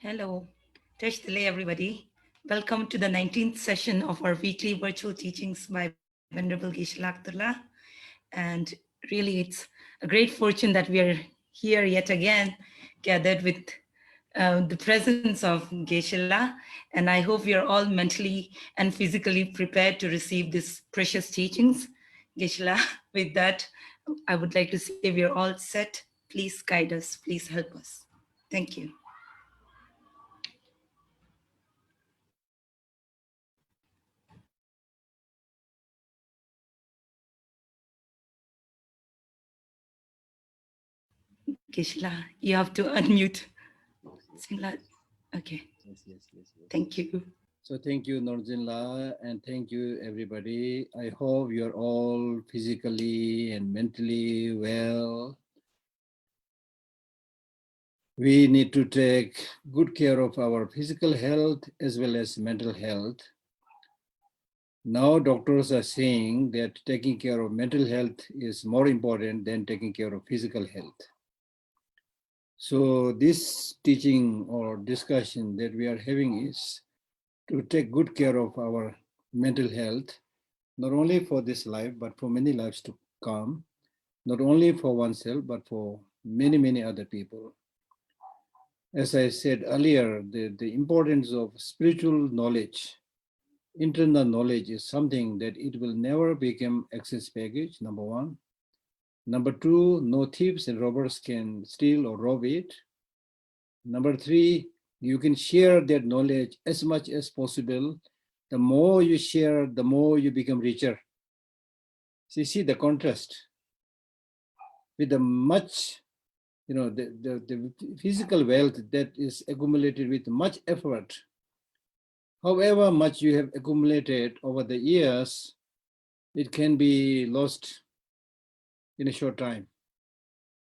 Hello, Tesh Delay, everybody. Welcome to the 19th session of our weekly virtual teachings by Venerable Geshe Lhakdor. And really, it's a great fortune that we are here yet again, gathered with the presence of Geshe La. And I hope we are all mentally and physically prepared to receive these precious teachings. Geshe La, with that, I would like to say we are all set. Please guide us, please help us. Thank you. Kishla, you have to unmute. Singla. Okay. Yes. Thank you. So thank you, Norjinla, and thank you, everybody. I hope you're all physically and mentally well. We need to take good care of our physical health as well as mental health. Now doctors are saying that taking care of mental health is more important than taking care of physical health. So this teaching or discussion that we are having is to take good care of our mental health, not only for this life, but for many lives to come, not only for oneself, but for many other people. As I said earlier, the importance of spiritual knowledge, internal knowledge is something that it will never become access baggage, number one. Number two, no thieves and robbers can steal or rob it. Number three, you can share that knowledge as much as possible. The more you share, the more you become richer. So you see the contrast with the much, the physical wealth that is accumulated with much effort. However much you have accumulated over the years, it can be lost in a short time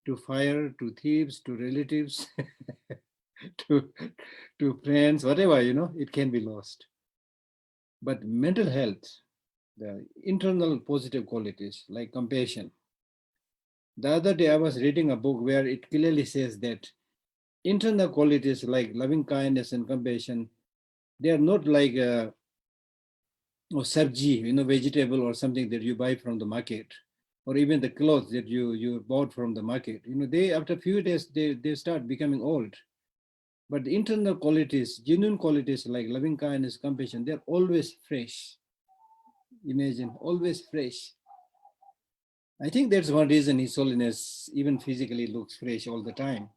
to fire, to thieves, to relatives, to, to friends, whatever, it can be lost. But mental health, the internal positive qualities like compassion. The other day I was reading a book where it clearly says that internal qualities like loving kindness and compassion, they are not like or sabji, vegetable or something that you buy from the market, or even the clothes that you bought from the market. They after a few days they start becoming old. But the internal qualities, genuine qualities like loving kindness, compassion, they're always fresh. Imagine, always fresh. I think that's one reason His Holiness even physically looks fresh all the time,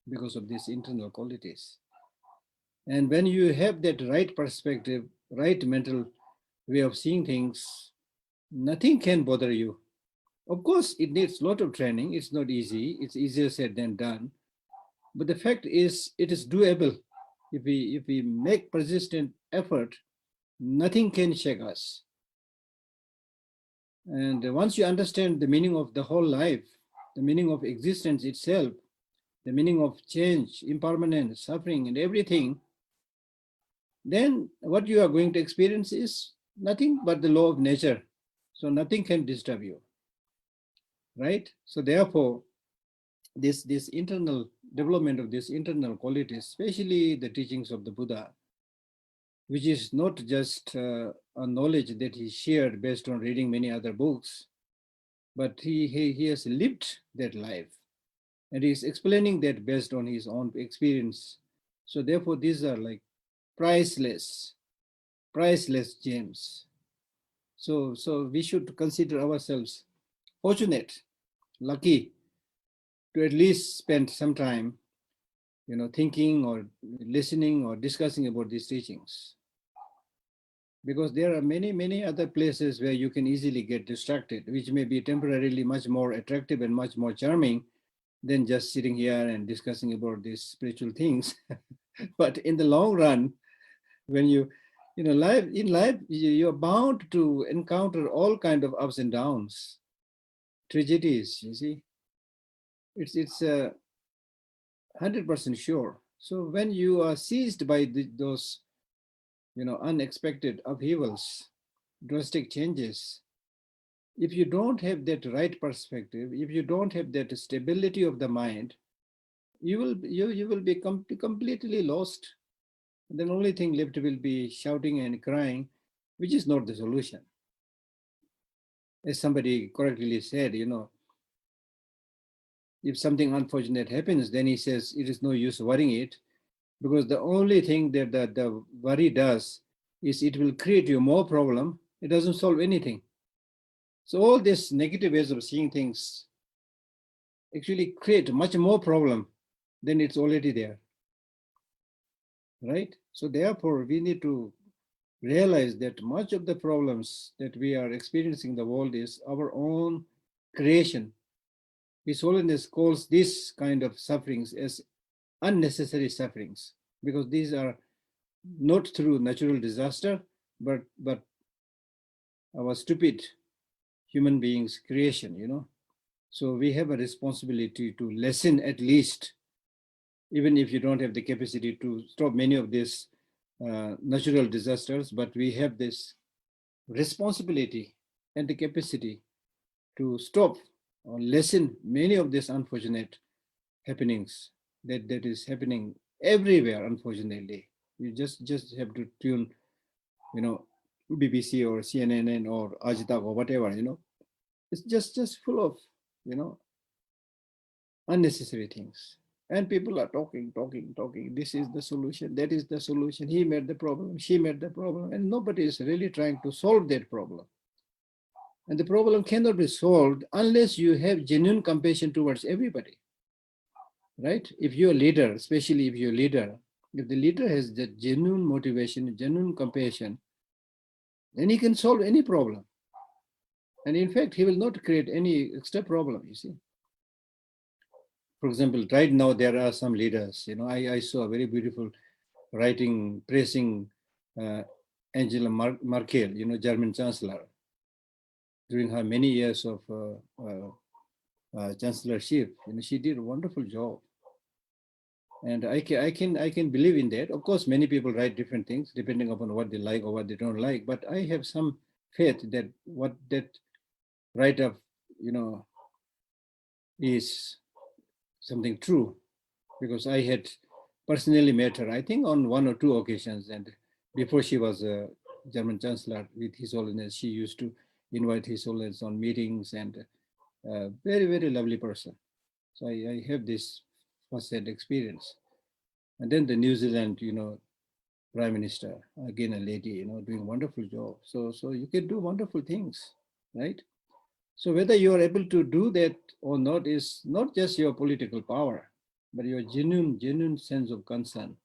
because of these internal qualities. And when you have that right perspective, right mental way of seeing things, nothing can bother you. Of course, it needs a lot of training. It's not easy. It's easier said than done. But the fact is, it is doable. If we make persistent effort, nothing can shake us. And once you understand the meaning of the whole life, the meaning of existence itself, the meaning of change, impermanence, suffering, and everything, then what you are going to experience is nothing but the law of nature. So nothing can disturb you, right? So therefore, this internal development of this internal qualities, especially the teachings of the Buddha, which is not just a knowledge that he shared based on reading many other books, but he has lived that life, and he's explaining that based on his own experience. So therefore, these are like priceless gems. So we should consider ourselves fortunate, lucky to at least spend some time, thinking or listening or discussing about these teachings. Because there are many other places where you can easily get distracted, which may be temporarily much more attractive and much more charming than just sitting here and discussing about these spiritual things. But in the long run, when life in life, you're bound to encounter all kind of ups and downs, tragedies. You see, it's 100% sure. So when you are seized by those unexpected upheavals, drastic changes, if you don't have that right perspective, if you don't have that stability of the mind, you will be completely lost. The only thing left will be shouting and crying, which is not the solution. As somebody correctly said, if something unfortunate happens, then he says it is no use worrying it, because the only thing that the worry does is it will create you more problem. It doesn't solve anything. So all these negative ways of seeing things actually create much more problem than it's already there, right? So therefore, we need to realize that much of the problems that we are experiencing in the world is our own creation. His Holiness calls this kind of sufferings as unnecessary sufferings, because these are not through natural disaster, but our stupid human beings' creation. So we have a responsibility to lessen, at least, even if you don't have the capacity to stop many of these natural disasters, but we have this responsibility and the capacity to stop or lessen many of these unfortunate happenings that is happening everywhere, unfortunately. You just have to tune, BBC or CNN or Ajitak or whatever. It's just full of, unnecessary things. And people are talking. This is the solution. That is the solution. He made the problem. She made the problem. And nobody is really trying to solve that problem. And the problem cannot be solved unless you have genuine compassion towards everybody, right? If you're a leader, especially if you're a leader, if the leader has that genuine motivation, genuine compassion, then he can solve any problem. And in fact, he will not create any extra problem, you see. For example, right now there are some leaders, I saw a very beautiful writing praising Angela Merkel, German Chancellor, during her many years of chancellorship. She did a wonderful job, and I can believe in that. Of course, many people write different things depending upon what they like or what they don't like. But I have some faith that what that write-up, is something true, because I had personally met her, I think, on one or two occasions, and before she was a German Chancellor with His Holiness, she used to invite His Holiness on meetings, and very, very lovely person. So I have this first-hand experience. And then the New Zealand, Prime Minister, again a lady, doing wonderful job. So you can do wonderful things, right? So whether you are able to do that or not is not just your political power, but your genuine sense of concern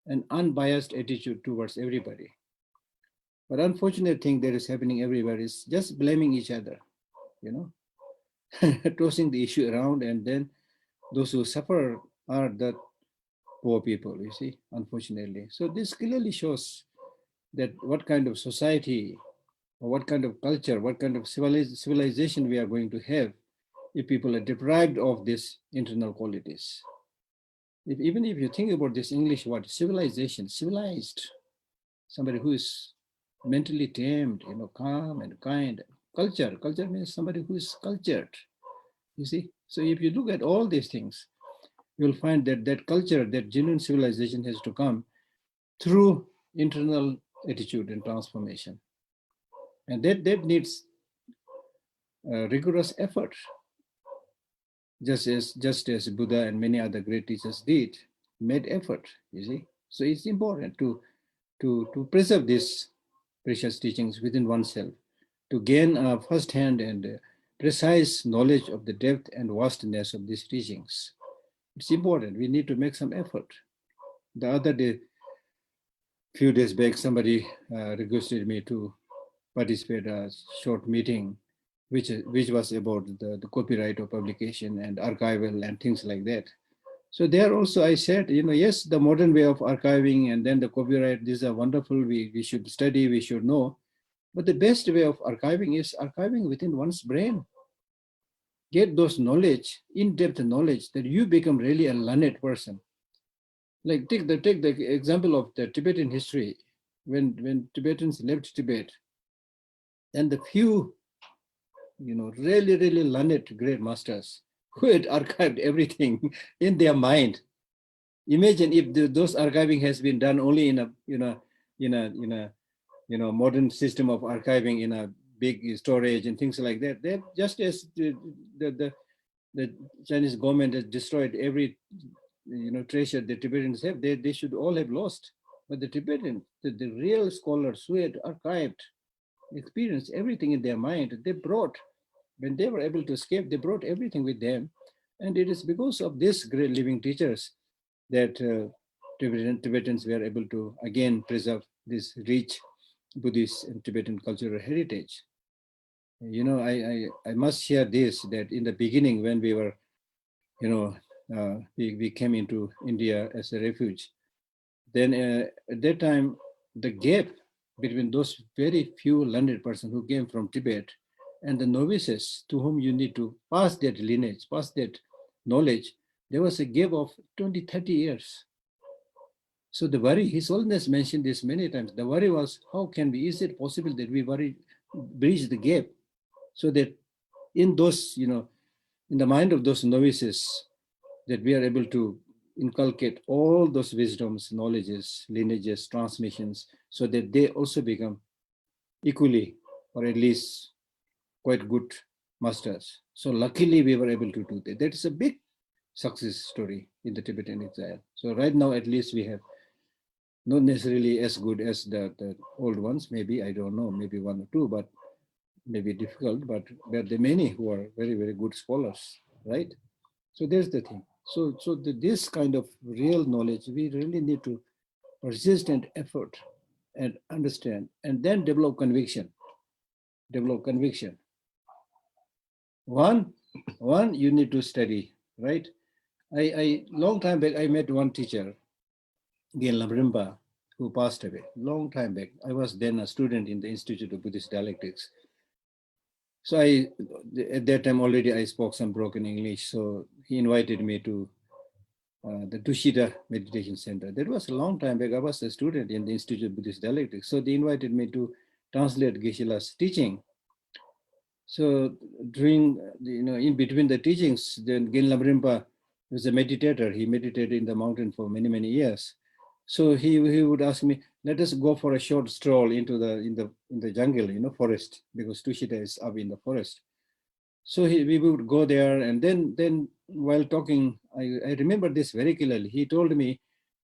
and unbiased attitude towards everybody. But unfortunate thing that is happening everywhere is just blaming each other, tossing the issue around, and then those who suffer are the poor people, you see, unfortunately. So this clearly shows that what kind of society or what kind of culture, what kind of civilization we are going to have if people are deprived of these internal qualities. Even if you think about this English word, civilization, civilized, somebody who is mentally tamed, calm and kind. Culture means somebody who is cultured, you see. So if you look at all these things, you'll find that culture, that genuine civilization has to come through internal attitude and transformation. And that needs rigorous effort, just as Buddha and many other great teachers made effort, you see. So it's important to preserve these precious teachings within oneself, to gain a first-hand and precise knowledge of the depth and vastness of these teachings. It's important. We need to make some effort. The other day, few days back, somebody requested me to participate in a short meeting, which was about the copyright of publication and archival and things like that. So there also I said, yes, the modern way of archiving and then the copyright, these are wonderful. We should study, we should know. But the best way of archiving is archiving within one's brain. Get those knowledge, in-depth knowledge, that you become really a learned person. Like take the example of the Tibetan history. When Tibetans left Tibet, and the few, really, really learned great masters who had archived everything in their mind. Imagine if those archiving has been done only in a modern system of archiving in a big storage and things like that. They just as the Chinese government has destroyed every treasure the Tibetans have, they should all have lost. But the Tibetans, the real scholars who had archived, experienced everything in their mind, they brought, when they were able to escape, they brought everything with them. And it is because of these great living teachers that Tibetans were able to again preserve this rich Buddhist and Tibetan cultural heritage. I must share this, that in the beginning when we were, we came into India as a refuge, then at that time, the gap between those very few learned persons who came from Tibet and the novices to whom you need to pass that lineage, pass that knowledge, there was a gap of 20, 30 years. So the worry, His Holiness mentioned this many times, the worry was, how can we, is it possible that we bridge the gap so that in those, in the mind of those novices, that we are able to inculcate all those wisdoms, knowledges, lineages, transmissions, so that they also become equally, or at least quite good masters. So luckily we were able to do that. That is a big success story in the Tibetan exile. So right now, at least we have not necessarily as good as the old ones, maybe, I don't know, maybe one or two, but maybe difficult, but there are many who are very, very good scholars, right? So there's the thing. So this kind of real knowledge, we really need to persistent effort and understand, and then develop conviction. Develop conviction. One, you need to study, right? I long time back, I met one teacher, Geshe Lhakdor, who passed away long time back. I was then a student in the Institute of Buddhist Dialectics. So at that time already I spoke some broken English. So he invited me to the Tushita Meditation Center. That was a long time back. I was a student in the Institute of Buddhist Dialectics. So they invited me to translate Geshe-la's teaching. So during, in between the teachings, then Geshe Lhakdor was a meditator. He meditated in the mountain for many, many years. So he would ask me, let us go for a short stroll into the jungle, forest, because Tushita is up in the forest. So we would go there, and then while talking, I remember this very clearly. He told me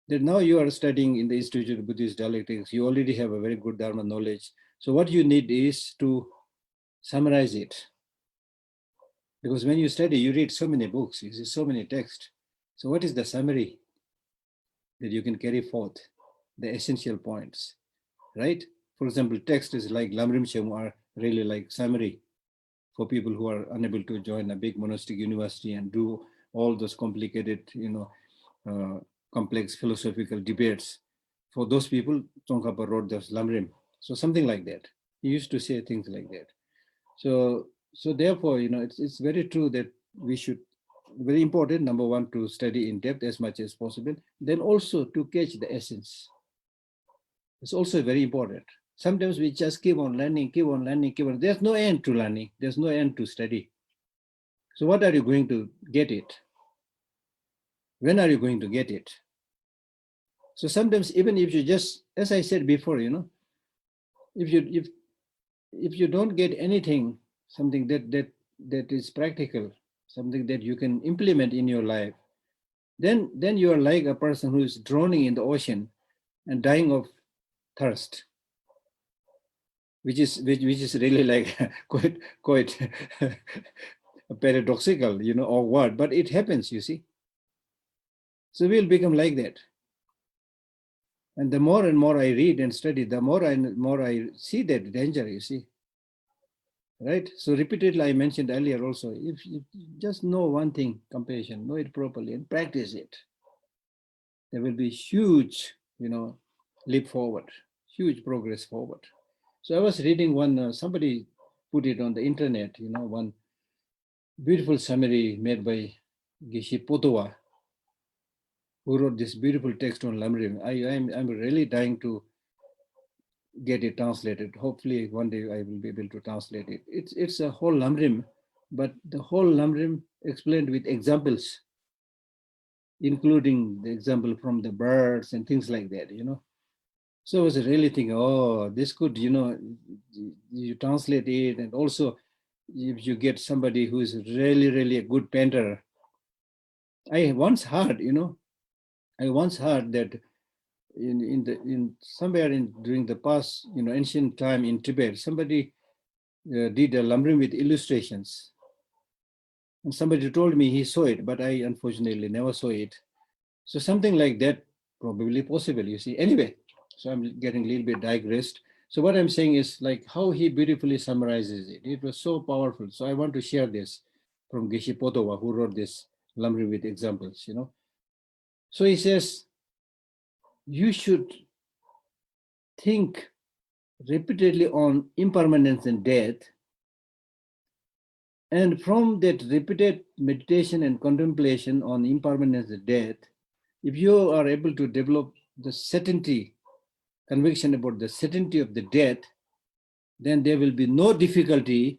that now you are studying in the Institute of Buddhist Dialectics. You already have a very good Dharma knowledge. So what you need is to summarize it. Because when you study, you read so many books, you see so many texts. So what is the summary that you can carry forth? The essential points, right? For example, text is like Lamrim Shemu are really like summary for people who are unable to join a big monastic university and do all those complicated, complex philosophical debates. For those people, Tsongkhapa wrote this Lamrim. So something like that. He used to say things like that. So therefore, it's very true that we should, very important, number one, to study in depth as much as possible. Then also to catch the essence. It's also very important. Sometimes we just keep on learning. There's no end to learning. There's no end to study. So what are you going to get it? When are you going to get it? So sometimes even if you just, as I said before, if you don't get anything, something that is practical, something that you can implement in your life, then you are like a person who is drowning in the ocean and dying of thirst, which is really like quite paradoxical, or what, but it happens, you see. So we'll become like that. And the more and more I read and study, the more I see that danger, you see. Right? So repeatedly, I mentioned earlier also, if you just know one thing, compassion, know it properly and practice it, there will be huge, leap forward, huge progress forward. So I was reading one, somebody put it on the internet, one beautiful summary made by Geshe Potowa, who wrote this beautiful text on Lamrim. I'm really dying to get it translated. Hopefully one day I will be able to translate it. It's a whole Lamrim, but the whole Lamrim explained with examples, including the example from the birds and things like that, So I was really thinking, oh, this could, you translate it. And also, if you get somebody who is really, really a good painter. I once heard that in somewhere during the past, ancient time in Tibet, somebody did a Lamrim with illustrations. And somebody told me he saw it, but I unfortunately never saw it. So something like that probably possible, you see. Anyway, so I'm getting a little bit digressed. So what I'm saying is like how he beautifully summarizes it. It was so powerful. So I want to share this from Geshe Potova, who wrote this Lamrim with examples, So he says, you should think repeatedly on impermanence and death. And from that repeated meditation and contemplation on impermanence and death, if you are able to develop the certainty, conviction about the certainty of the death, then there will be no difficulty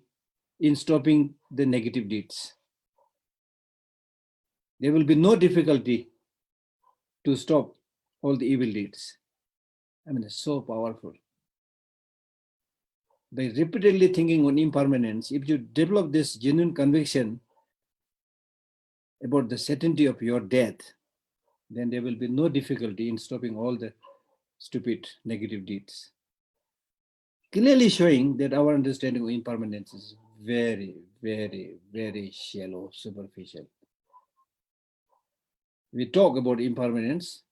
in stopping the negative deeds. There will be no difficulty to stop all the evil deeds. I mean, it's so powerful. By repeatedly thinking on impermanence, if you develop this genuine conviction about the certainty of your death, then there will be no difficulty in stopping all the stupid negative deeds. Clearly showing that our understanding of impermanence is very, very, very shallow, superficial. We talk about impermanence,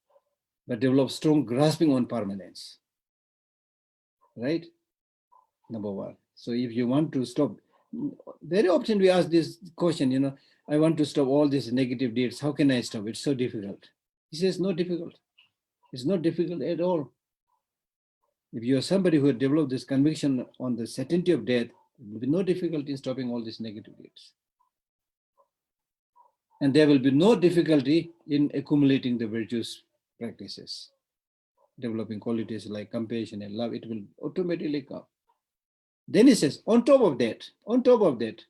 but develop strong grasping on permanence, right? Number one. So if you want to stop, very often we ask this question, I want to stop all these negative deeds. How can I stop? It's so difficult. He says, not difficult. It's not difficult at all. If you are somebody who has developed this conviction on the certainty of death, there will be no difficulty in stopping all these negative deeds. And there will be no difficulty in accumulating the virtuous practices, developing qualities like compassion and love. It will automatically come. Then he says, on top of that,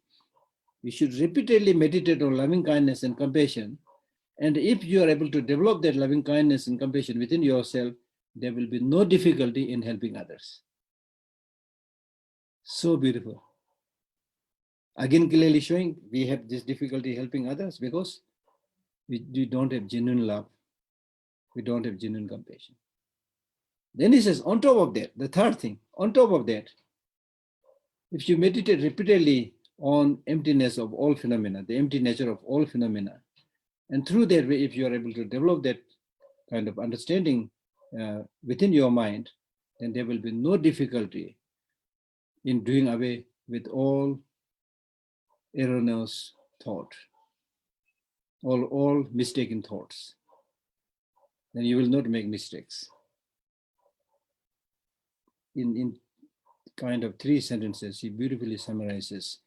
we should repeatedly meditate on loving kindness and compassion. And if you are able to develop that loving kindness and compassion within yourself, there will be no difficulty in helping others. So beautiful. Again, clearly showing we have this difficulty helping others because we don't have genuine love. We don't have genuine compassion. Then he says, on top of that, the third thing, on top of that, if you meditate repeatedly on emptiness of all phenomena, the empty nature of all phenomena, and through that way, if you are able to develop that kind of understanding within your mind, then there will be no difficulty in doing away with all erroneous thought, all mistaken thoughts. Then you will not make mistakes. In kind of 3 sentences, he beautifully summarizes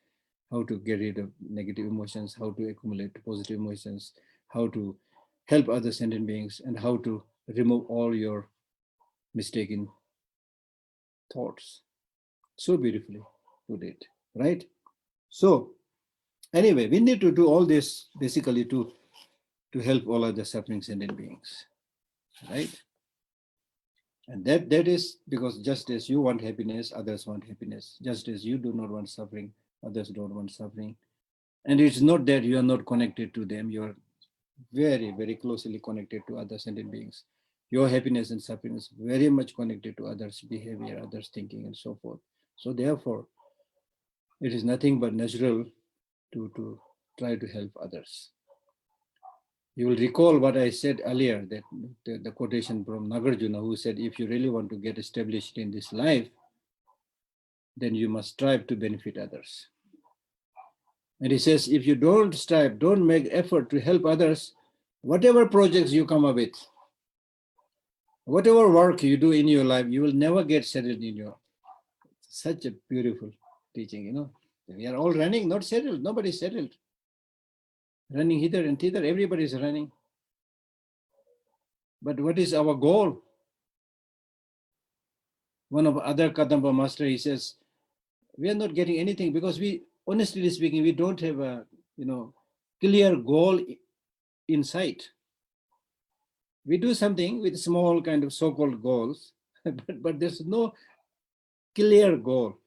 how to get rid of negative emotions, how to accumulate positive emotions, how to help other sentient beings, and how to remove all your mistaken thoughts. So beautifully put it, right? So anyway, we need to do all this basically to help all other suffering sentient beings, right? And that is because just as you want happiness, others want happiness. Just as you do not want suffering, others don't want suffering. And it's not that you are not connected to them. You are very, very closely connected to other sentient beings. Your happiness and suffering is very much connected to others' behavior, others' thinking, and so forth. So therefore, it is nothing but natural to try to help others. You will recall what I said earlier, that the quotation from Nagarjuna, who said, if you really want to get established in this life, then you must strive to benefit others. And he says, if you don't strive, don't make effort to help others, whatever projects you come up with, whatever work you do in your life, you will never get settled in your. Such a beautiful teaching, We are all running, not settled. Nobody's settled. Running hither and thither, everybody's running. But what is our goal? One of other Kadamba master, he says, we are not getting anything because we honestly speaking, we don't have a, clear goal in sight. We do something with small kind of so-called goals, but there's no clear goal,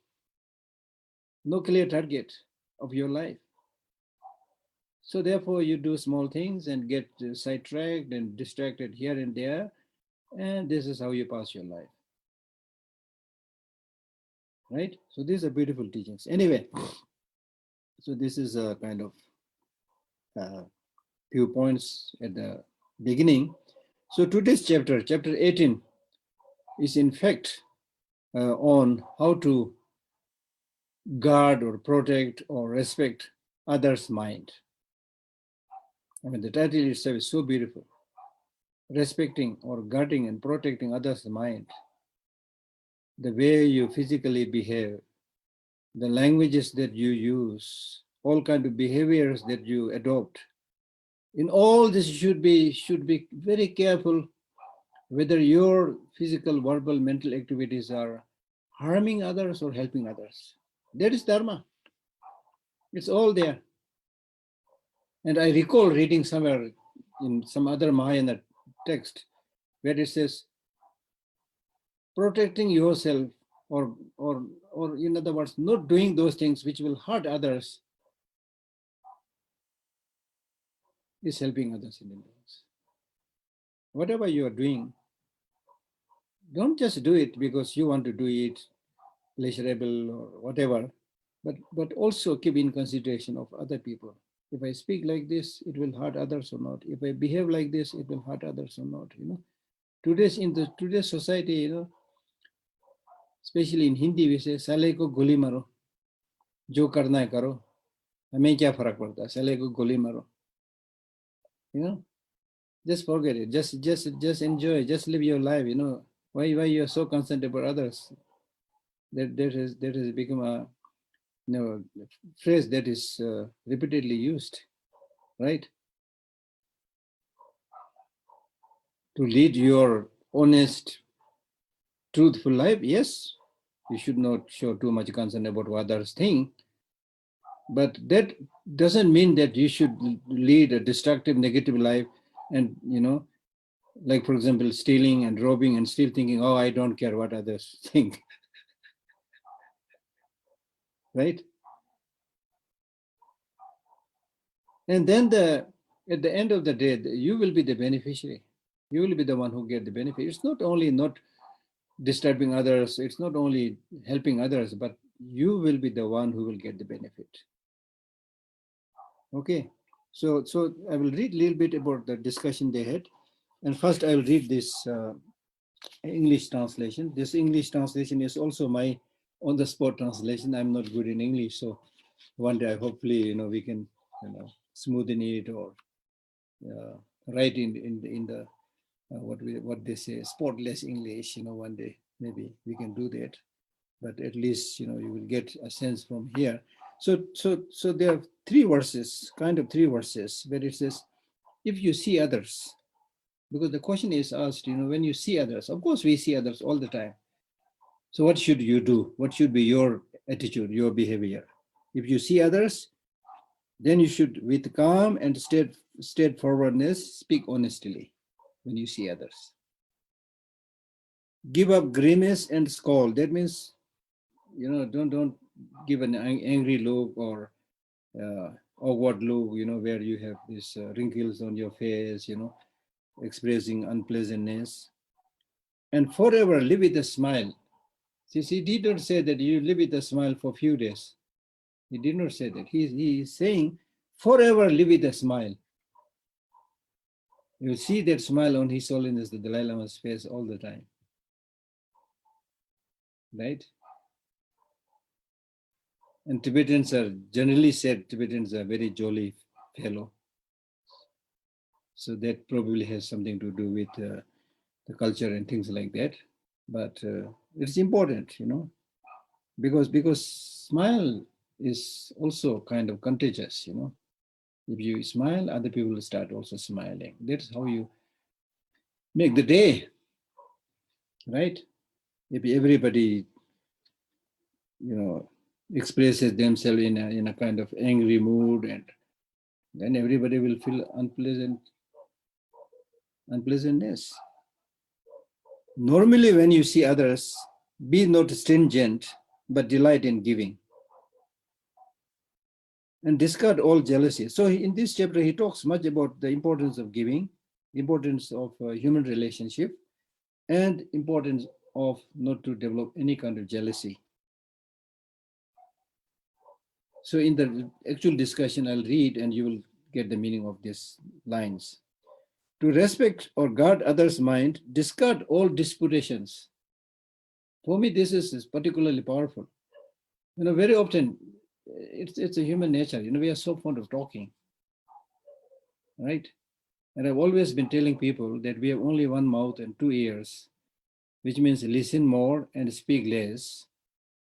no clear target of your life. So therefore, you do small things and get sidetracked and distracted here and there, and this is how you pass your life, right? So these are beautiful teachings. Anyway, so this is a kind of few points at the beginning. So today's chapter, chapter 18, is in fact on how to guard or protect or respect others' mind. I mean, the title itself is so beautiful. Respecting or guarding and protecting others' mind. The way you physically behave, the languages that you use, all kind of behaviors that you adopt. In all this, you should be very careful whether your physical, verbal, mental activities are harming others or helping others. That is dharma. It's all there. And I recall reading somewhere in some other Mahayana text where it says, protecting yourself or in other words, not doing those things which will hurt others is helping others in the lives. Whatever you are doing, don't just do it because you want to do it pleasurable or whatever, but also keep in consideration of other people. If I speak like this, it will hurt others or not. If I behave like this, it will hurt others or not. Today's society, especially in Hindi, we say साले को गोली मारो, जो करना है करो, हमें क्या फर्क पड़ता है, साले को गोली मारो. Just forget it. Just enjoy. Just live your life. Why you are so concerned about others? That has become a phrase that is repeatedly used, right? To lead your honest, truthful life, yes, you should not show too much concern about what others think, but that doesn't mean that you should lead a destructive, negative life and, like for example, stealing and robbing and still thinking, oh, I don't care what others think, right? And then at the end of the day, you will be the beneficiary. You will be the one who get the benefit. It's not only not disturbing others, it's not only helping others, but you will be the one who will get the benefit. Okay, so I will read a little bit about the discussion they had. And first I will read this English translation. This English translation is also my on-the-spot translation. I'm not good in English, so one day hopefully we can smoothen it or write in the what they say spotless English. One day maybe we can do that. But at least you will get a sense from here. So there are three verses, where it says, if you see others, because the question is asked, when you see others, of course we see others all the time. So what should you do? What should be your attitude, your behavior? If you see others, then you should, with calm and straightforwardness, speak honestly when you see others. Give up grimace and scowl. That means, don't give an angry look or awkward look, where you have these wrinkles on your face, expressing unpleasantness. And forever live with a smile. See, he did not say that you live with a smile for a few days. He did not say that. He is saying forever live with a smile. You see that smile on His Holiness the Dalai Lama's face all the time. Right? And Tibetans are generally said, Tibetans are very jolly fellow. So that probably has something to do with the culture and things like that. But it's important, because smile is also kind of contagious, If you smile, other people will start also smiling. That's how you make the day, right? If everybody, expresses themselves in a kind of angry mood, and then everybody will feel unpleasantness. Normally, when you see others, be not stringent, but delight in giving. And discard all jealousy. So in this chapter, he talks much about the importance of giving, importance of human relationship, and importance of not to develop any kind of jealousy. So in the actual discussion, I'll read and you will get the meaning of these lines. To respect or guard others' mind, discard all disputations. For me, this is particularly powerful. Very often, it's a human nature. We are so fond of talking, right? And I've always been telling people that we have only one mouth and two ears, which means listen more and speak less,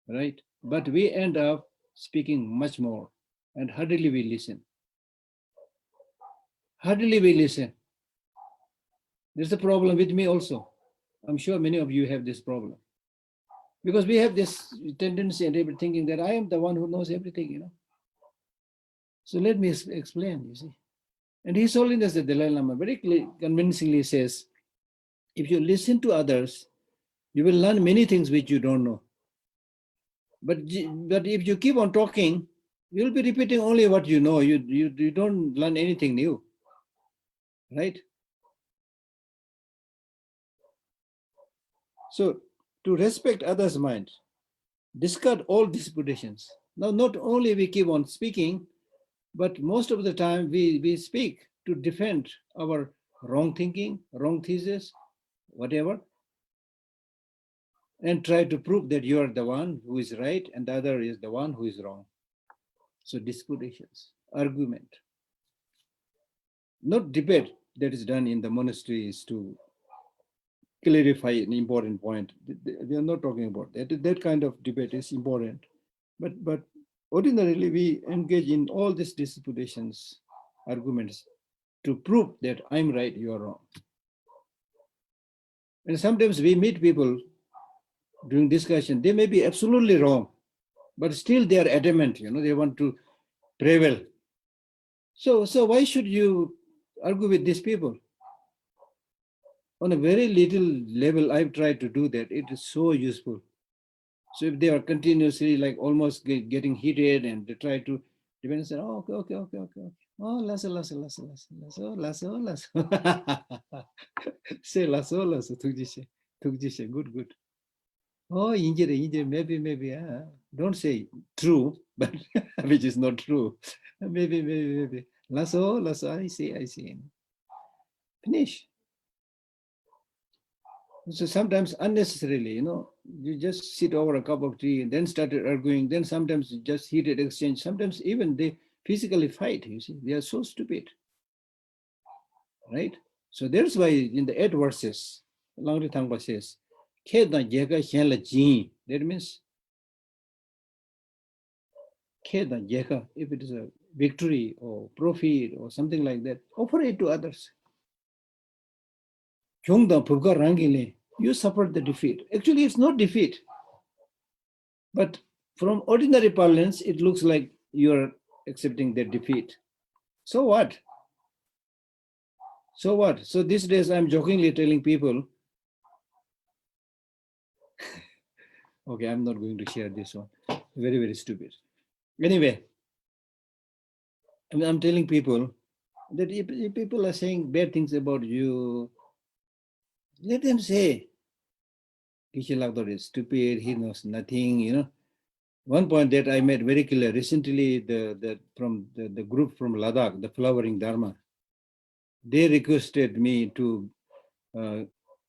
right? But we end up speaking much more, and hardly we listen. Hardly we listen. There's a problem with me also. I'm sure many of you have this problem. Because we have this tendency and thinking that I am the one who knows everything. So let me explain, you see. And His Holiness the Dalai Lama very convincingly says, if you listen to others, you will learn many things which you don't know. But if you keep on talking, you'll be repeating only what you know. You don't learn anything new, right? So to respect others' mind, discard all disputations. Now, not only we keep on speaking, but most of the time we speak to defend our wrong thinking, wrong thesis, whatever, and try to prove that you are the one who is right and the other is the one who is wrong. So disputations, argument, not debate that is done in the monasteries to clarify an important point. We are not talking about that. That kind of debate is important. But ordinarily, we engage in all these disputations, arguments, to prove that I'm right, you are wrong. And sometimes we meet people during discussion, they may be absolutely wrong, but still they are adamant, they want to prevail. So why should you argue with these people? On a very little level, I've tried to do that. It is so useful. So if they are continuously like almost getting heated and they try to defend, say, oh, okay. Oh, lasso. Say lasso, tukjishe, good. Oh, injire, maybe. Don't say true, but which is not true. Maybe. Lasso, I see. Finish. So sometimes unnecessarily, you just sit over a cup of tea and then started arguing. Then sometimes just heated exchange. Sometimes even they physically fight, you see. They are so stupid, right? So that's why in the 8 verses, Langri Thangpa says, that means if it is a victory or profit or something like that, offer it to others. You suffered the defeat. Actually, it's not defeat. But from ordinary parlance, it looks like you're accepting their defeat. So what? So these days, I'm jokingly telling people, okay, I'm not going to share this one. Very, very stupid. Anyway, I'm telling people that if people are saying bad things about you, let them say, Geshe Lhakdor is stupid, he knows nothing. One point that I made very clear recently, from the group from Ladakh, the Flowering Dharma, they requested me to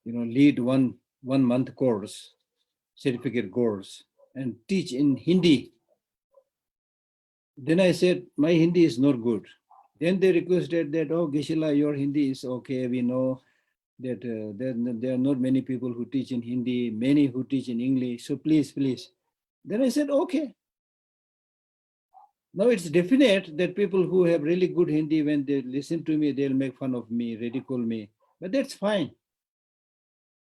lead one month course, certificate course, and teach in Hindi. Then I said, my Hindi is not good. Then they requested that, oh, Geshela, your Hindi is okay. We know that there are not many people who teach in Hindi, many who teach in English. So please. Then I said, okay. Now it's definite that people who have really good Hindi, when they listen to me, they'll make fun of me, ridicule me. But that's fine.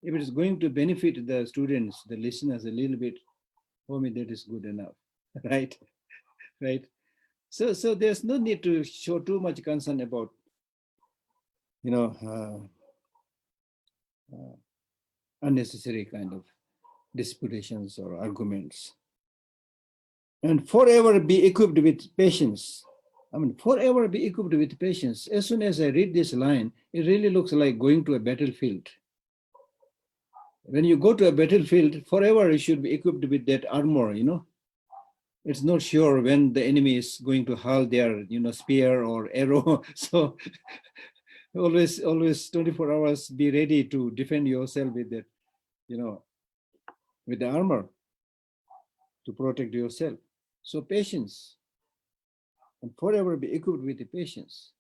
If it is going to benefit the students, the listeners a little bit, for me, that is good enough. right? Right. So there's no need to show too much concern about, you know, unnecessary kind of disputations or arguments. And forever be equipped with patience. I mean, forever be equipped with patience. As soon as I read this line, it really looks like going to a battlefield. When you go to a battlefield, forever you should be equipped with that armor, you know. It's not sure when the enemy is going to hurl their, you know, spear or arrow. So always 24 hours be ready to defend yourself with that, you know, with the armor to protect yourself. So patience, and forever be equipped with the patience.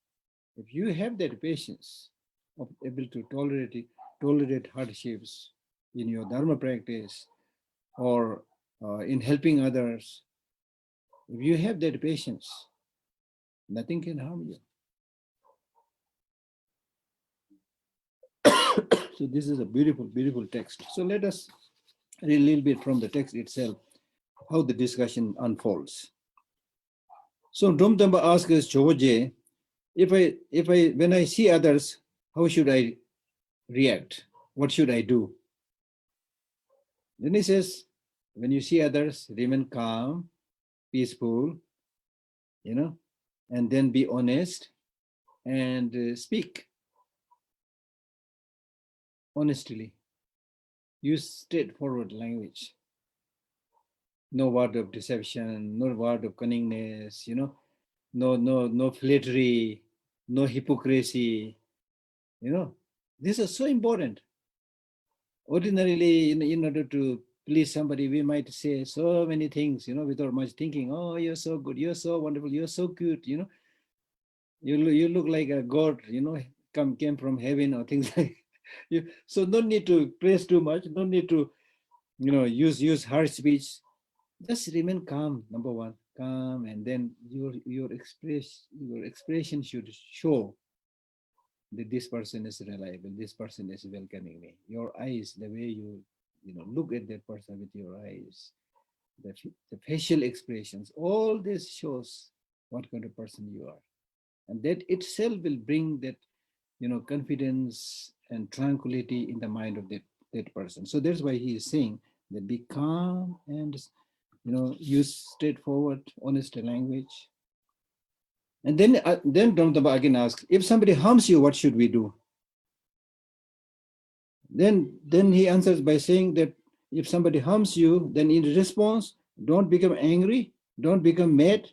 If you have that patience of able to tolerate hardships in your dharma practice or in helping others, if you have that patience, nothing can harm you. So this is a beautiful, beautiful text. So let us read a little bit from the text itself, how the discussion unfolds. So Domtamba asks Choje, when I see others, how should I react? What should I do? Then he says, when you see others, remain calm, peaceful, you know, and then be honest and speak honestly. Use straightforward language. No word of deception, no word of cunningness, you know, no flattery, no hypocrisy, you know. This is so important. Ordinarily, in order to please somebody, we might say so many things, you know, without much thinking. Oh, you're so good, you're so wonderful, you're so cute, you know. You look like a god, you know, came from heaven or things like you. So no need to praise too much, no need to, you know, use harsh speech. Just remain calm, number one, calm, and then your expression should show that this person is reliable, this person is welcoming me. Your eyes, the way you know, look at that person with your eyes, the facial expressions, all this shows what kind of person you are. And that itself will bring that, you know, confidence and tranquility in the mind of that person. So that's why he is saying that be calm and, you know, use straightforward, honest language. And then Dhamma again asks, if somebody harms you, what should we do? Then he answers by saying that if somebody harms you, then in response, don't become angry, don't become mad,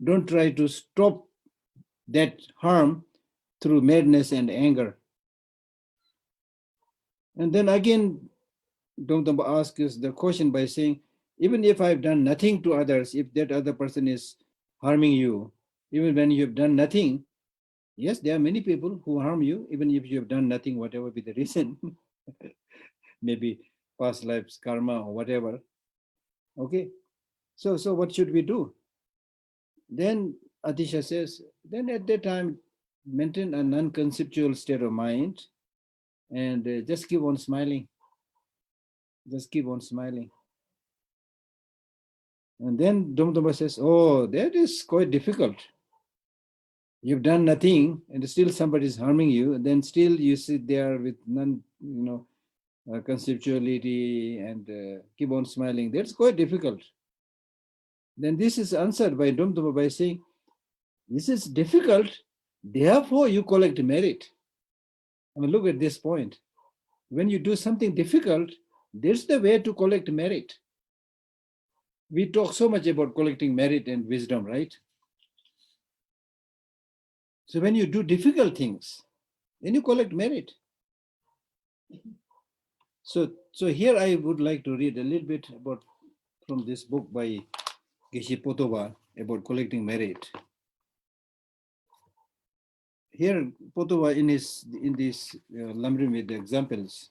don't try to stop that harm through madness and anger. And then again, Dhamma asks the question by saying, even if I've done nothing to others, if that other person is harming you, even when you have done nothing, yes, there are many people who harm you, even if you have done nothing, whatever be the reason, maybe past lives, karma, or whatever. Okay, so what should we do? Then Atisha says, then at that time, maintain a non-conceptual state of mind and just keep on smiling. Just keep on smiling. And then Dhamma says, oh, that is quite difficult. You've done nothing and still somebody is harming you, and then still you sit there with none, you know, conceptuality and keep on smiling. That's quite difficult. Then this is answered by Dhamma by saying, this is difficult, therefore you collect merit. I mean, look at this point. When you do something difficult, there's the way to collect merit. We talk so much about collecting merit and wisdom, right? So when you do difficult things, then you collect merit. So here I would like to read a little bit about from this book by Geshe Potova about collecting merit. Here, Potova in this Lamrim with the examples,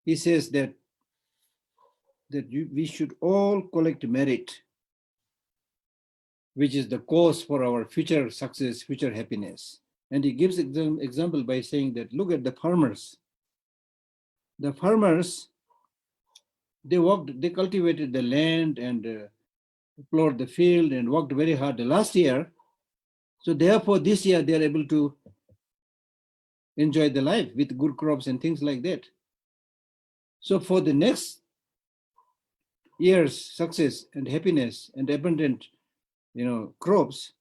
he says that we should all collect merit, which is the cause for our future success, future happiness. And he gives example by saying that look at the farmers. The farmers, They cultivated the land and plowed the field and worked very hard the last year. So therefore, this year they are able to enjoy the life with good crops and things like that. So for the next year's success and happiness and abundant, crops,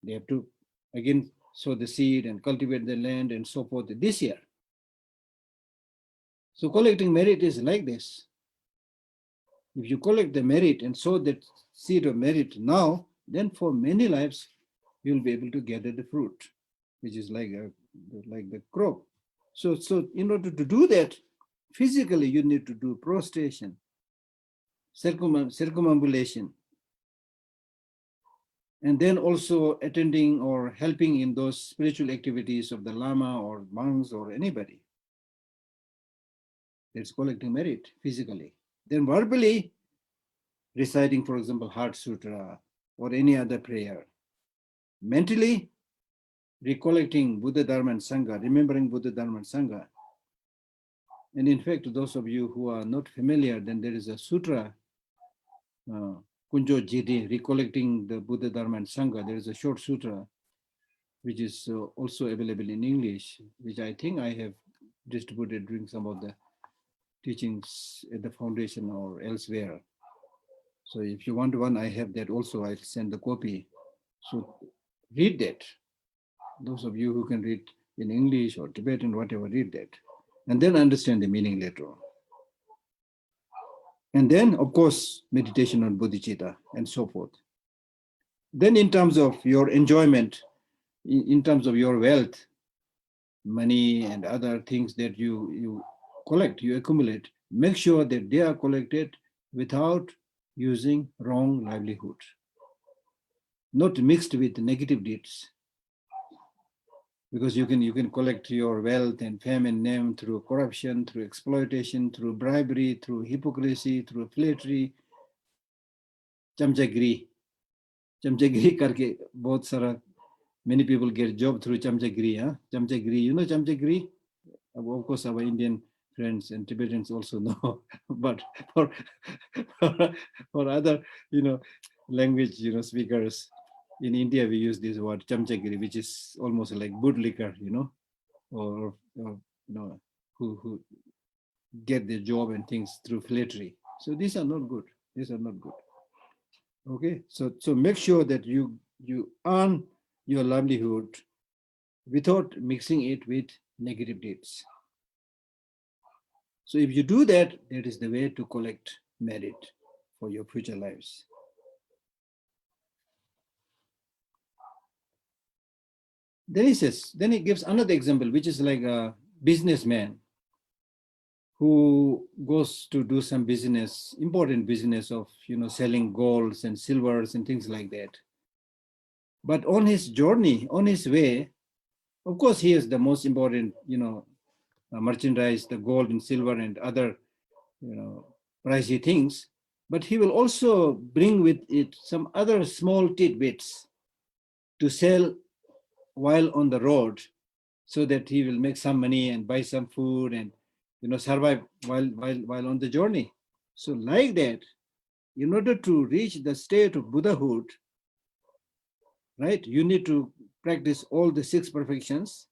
they have to again sow the seed and cultivate the land and so forth this year. So collecting merit is like this. If you collect the merit and sow that seed of merit now, then for many lives you'll be able to gather the fruit, which is like the crop. So in order to do that, physically you need to do prostration, circumambulation, and then also attending or helping in those spiritual activities of the Lama or monks or anybody. That's collecting merit physically. Then verbally, reciting, for example, Heart Sutra or any other prayer. Mentally, recollecting Buddha, Dharma, and Sangha, remembering Buddha, Dharma, and Sangha. And in fact, those of you who are not familiar, then there is a sutra, Kunjo Jidi, recollecting the Buddha, Dharma, and Sangha. There is a short sutra, which is also available in English, which I think I have distributed during some of the teachings at the foundation or elsewhere. So if you want one, I have that also. I'll send the copy. So read that. Those of you who can read in English or Tibetan, whatever, read that. And then understand the meaning later on. And then, of course, meditation on bodhicitta and so forth. Then in terms of your enjoyment, in terms of your wealth, money and other things that you collect, you accumulate, make sure that they are collected without using wrong livelihood, not mixed with negative deeds. Because you can collect your wealth and fame and name through corruption, through exploitation, through bribery, through hypocrisy, through flattery, chamchagiri. Chamchagiri karke bahut sara, many people get job through chamchagiri. Chamchagiri, you know chamchagiri? Of course, our Indian friends and Tibetans also know, but for other, language, speakers, in India, we use this word chamchagiri, which is almost like boot liquor, or who get their job and things through flattery. So these are not good. These are not good. Okay, so make sure that you earn your livelihood without mixing it with negative deeds. So if you do that, that is the way to collect merit for your future lives. Then he gives another example, which is like a businessman who goes to do some business, important business of, selling golds and silvers and things like that. But on his journey, on his way, of course, he has the most important, merchandise, the gold and silver and other, pricey things. But he will also bring with it some other small tidbits to sell while on the road, so that he will make some money and buy some food and survive while on the journey. So like that, in order to reach the state of Buddhahood, right, you need to practice all the 6 perfections.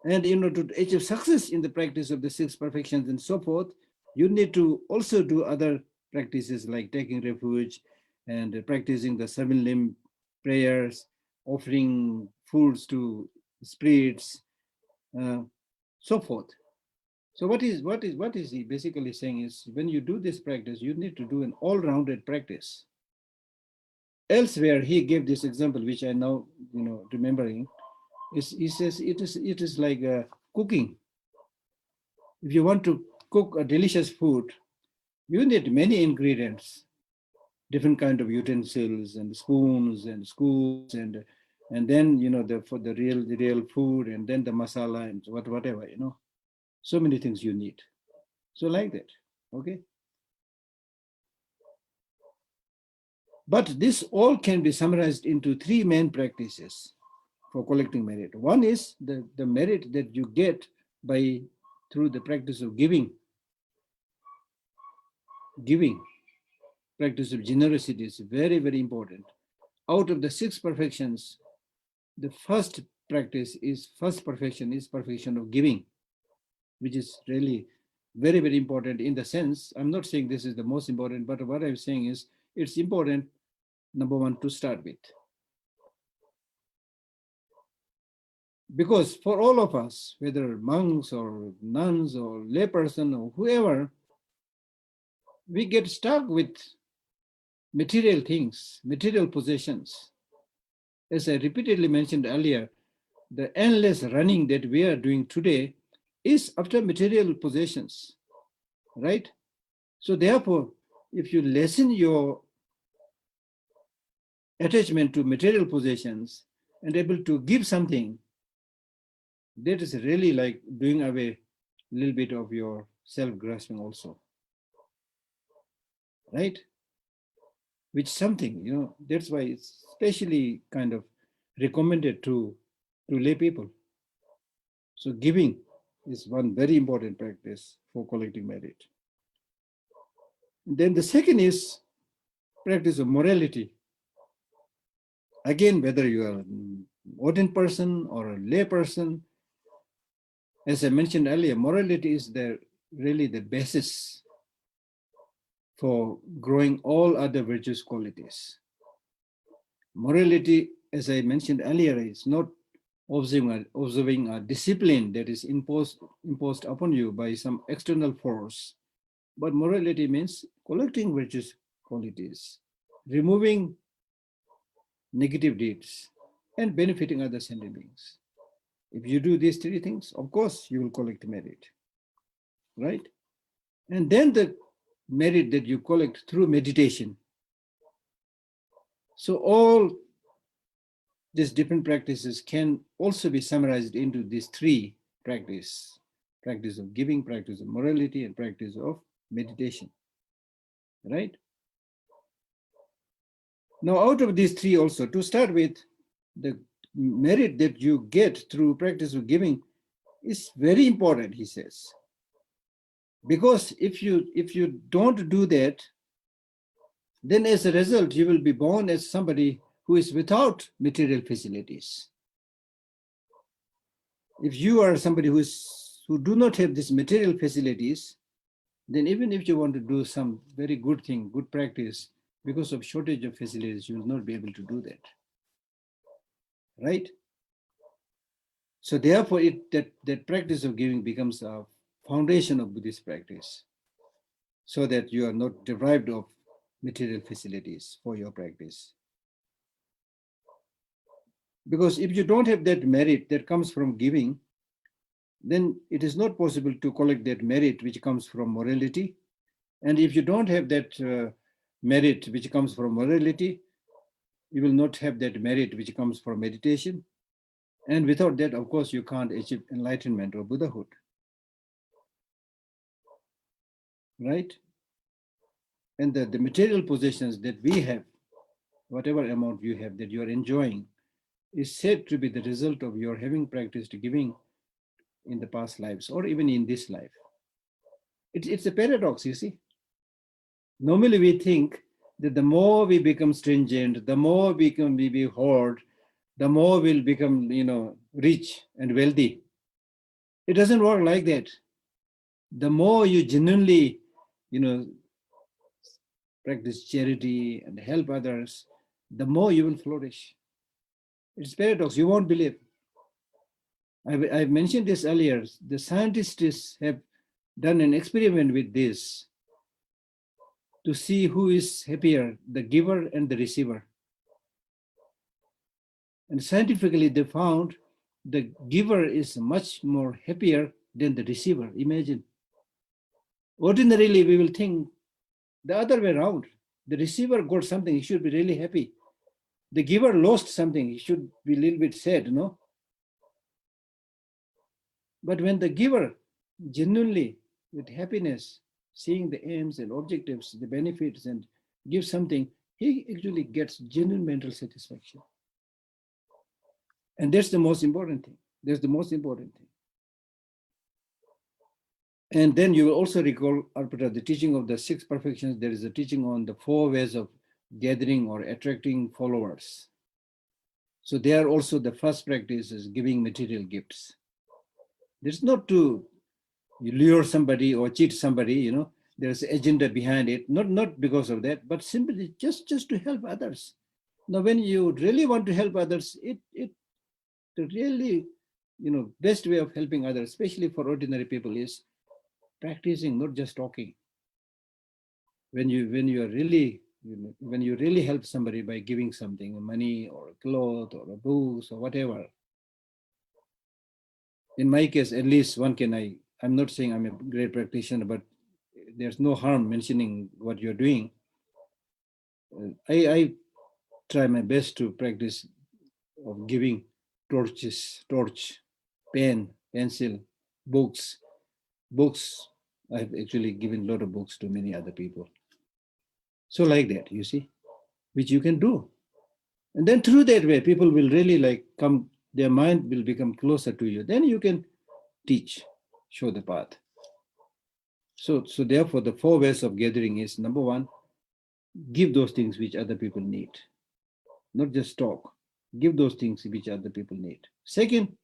And in order to achieve success in the practice of the 6 perfections and so forth, you need to also do other practices like taking refuge and practicing the 7-limb prayers, offering foods to spirits, so forth. So what is he basically saying is, when you do this practice, you need to do an all-rounded practice. Elsewhere, he gave this example, which I now remembering. He says it is like cooking. If you want to cook a delicious food, you need many ingredients, different kind of utensils and spoons and scoops and then for the real food, and then the masala and whatever, so many things you need. So like that, okay. But this all can be summarized into 3 main practices for collecting merit. One is the merit that you get through the practice of giving. giving, practice of generosity is very, very important. Out of the 6 perfections, the first perfection is perfection of giving, which is really very, very important in the sense, I'm not saying this is the most important, but what I'm saying is it's important, number one, to start with. Because for all of us, whether monks or nuns or layperson or whoever, we get stuck with material things, material possessions. As I repeatedly mentioned earlier, the endless running that we are doing today is after material possessions, right? So therefore, if you lessen your attachment to material possessions and able to give something, that is really like doing away a little bit of your self-grasping also, right? Which something, that's why it's especially kind of recommended to lay people. So giving is one very important practice for collecting merit. Then the second is practice of morality. Again, whether you are an ordained person or a lay person, as I mentioned earlier, morality is really the basis for growing all other virtuous qualities. Morality, as I mentioned earlier, is not observing a discipline that is imposed upon you by some external force, but morality means collecting virtuous qualities, removing negative deeds, and benefiting other sentient beings. If you do these 3 things, of course, you will collect merit, right? And then the merit that you collect through meditation. So all these different practices can also be summarized into these 3 practices: practice of giving, practice of morality, and practice of meditation, right? Now, out of these 3 also, to start with, the merit that you get through practice of giving is very important, he says. Because if you don't do that, then as a result, you will be born as somebody who is without material facilities. If you are somebody who do not have these material facilities, then even if you want to do some very good thing, good practice, because of shortage of facilities, you will not be able to do that, right? So therefore, that practice of giving becomes a foundation of Buddhist practice, so that you are not deprived of material facilities for your practice. Because if you don't have that merit that comes from giving, then it is not possible to collect that merit which comes from morality. And if you don't have that merit which comes from morality, you will not have that merit which comes from meditation. And without that, of course, you can't achieve enlightenment or Buddhahood, right? And the material possessions that we have, whatever amount you have that you are enjoying, is said to be the result of your having practiced giving in the past lives or even in this life. It's a paradox, you see. Normally we think that the more we become stringent, the more we hoard, the more we'll become, rich and wealthy. It doesn't work like that. The more you genuinely, practice charity and help others, the more you will flourish. It's paradox, you won't believe. I've mentioned this earlier. The scientists have done an experiment with this to see who is happier, the giver and the receiver. And scientifically, they found the giver is much more happier than the receiver. Imagine. Ordinarily, we will think the other way around. The receiver got something, he should be really happy. The giver lost something, he should be a little bit sad, no? But when the giver genuinely, with happiness, seeing the aims and objectives, the benefits, and gives something, he actually gets genuine mental satisfaction. And that's the most important thing. That's the most important thing. And then you will also recall, Arpita, the teaching of the 6 perfections. There is a teaching on the 4 ways of gathering or attracting followers. So there also the first practice is giving material gifts. It's not to lure somebody or cheat somebody, there's an agenda behind it, not because of that, but simply just to help others. Now, when you really want to help others, the really, best way of helping others, especially for ordinary people, is practicing, not just talking. When you are really, when you really help somebody by giving something, money or a cloth or a books or whatever. In my case, at least I'm not saying I'm a great practitioner, but there's no harm mentioning what you're doing. I try my best to practice of giving torch, pen, pencil, books. I've actually given a lot of books to many other people. So like that, you see, which you can do. And then through that way, people will really come, their mind will become closer to you. Then you can teach, show the path. So therefore, the 4 ways of gathering is, number 1, give those things which other people need. Not just talk. Give those things which other people need. Second,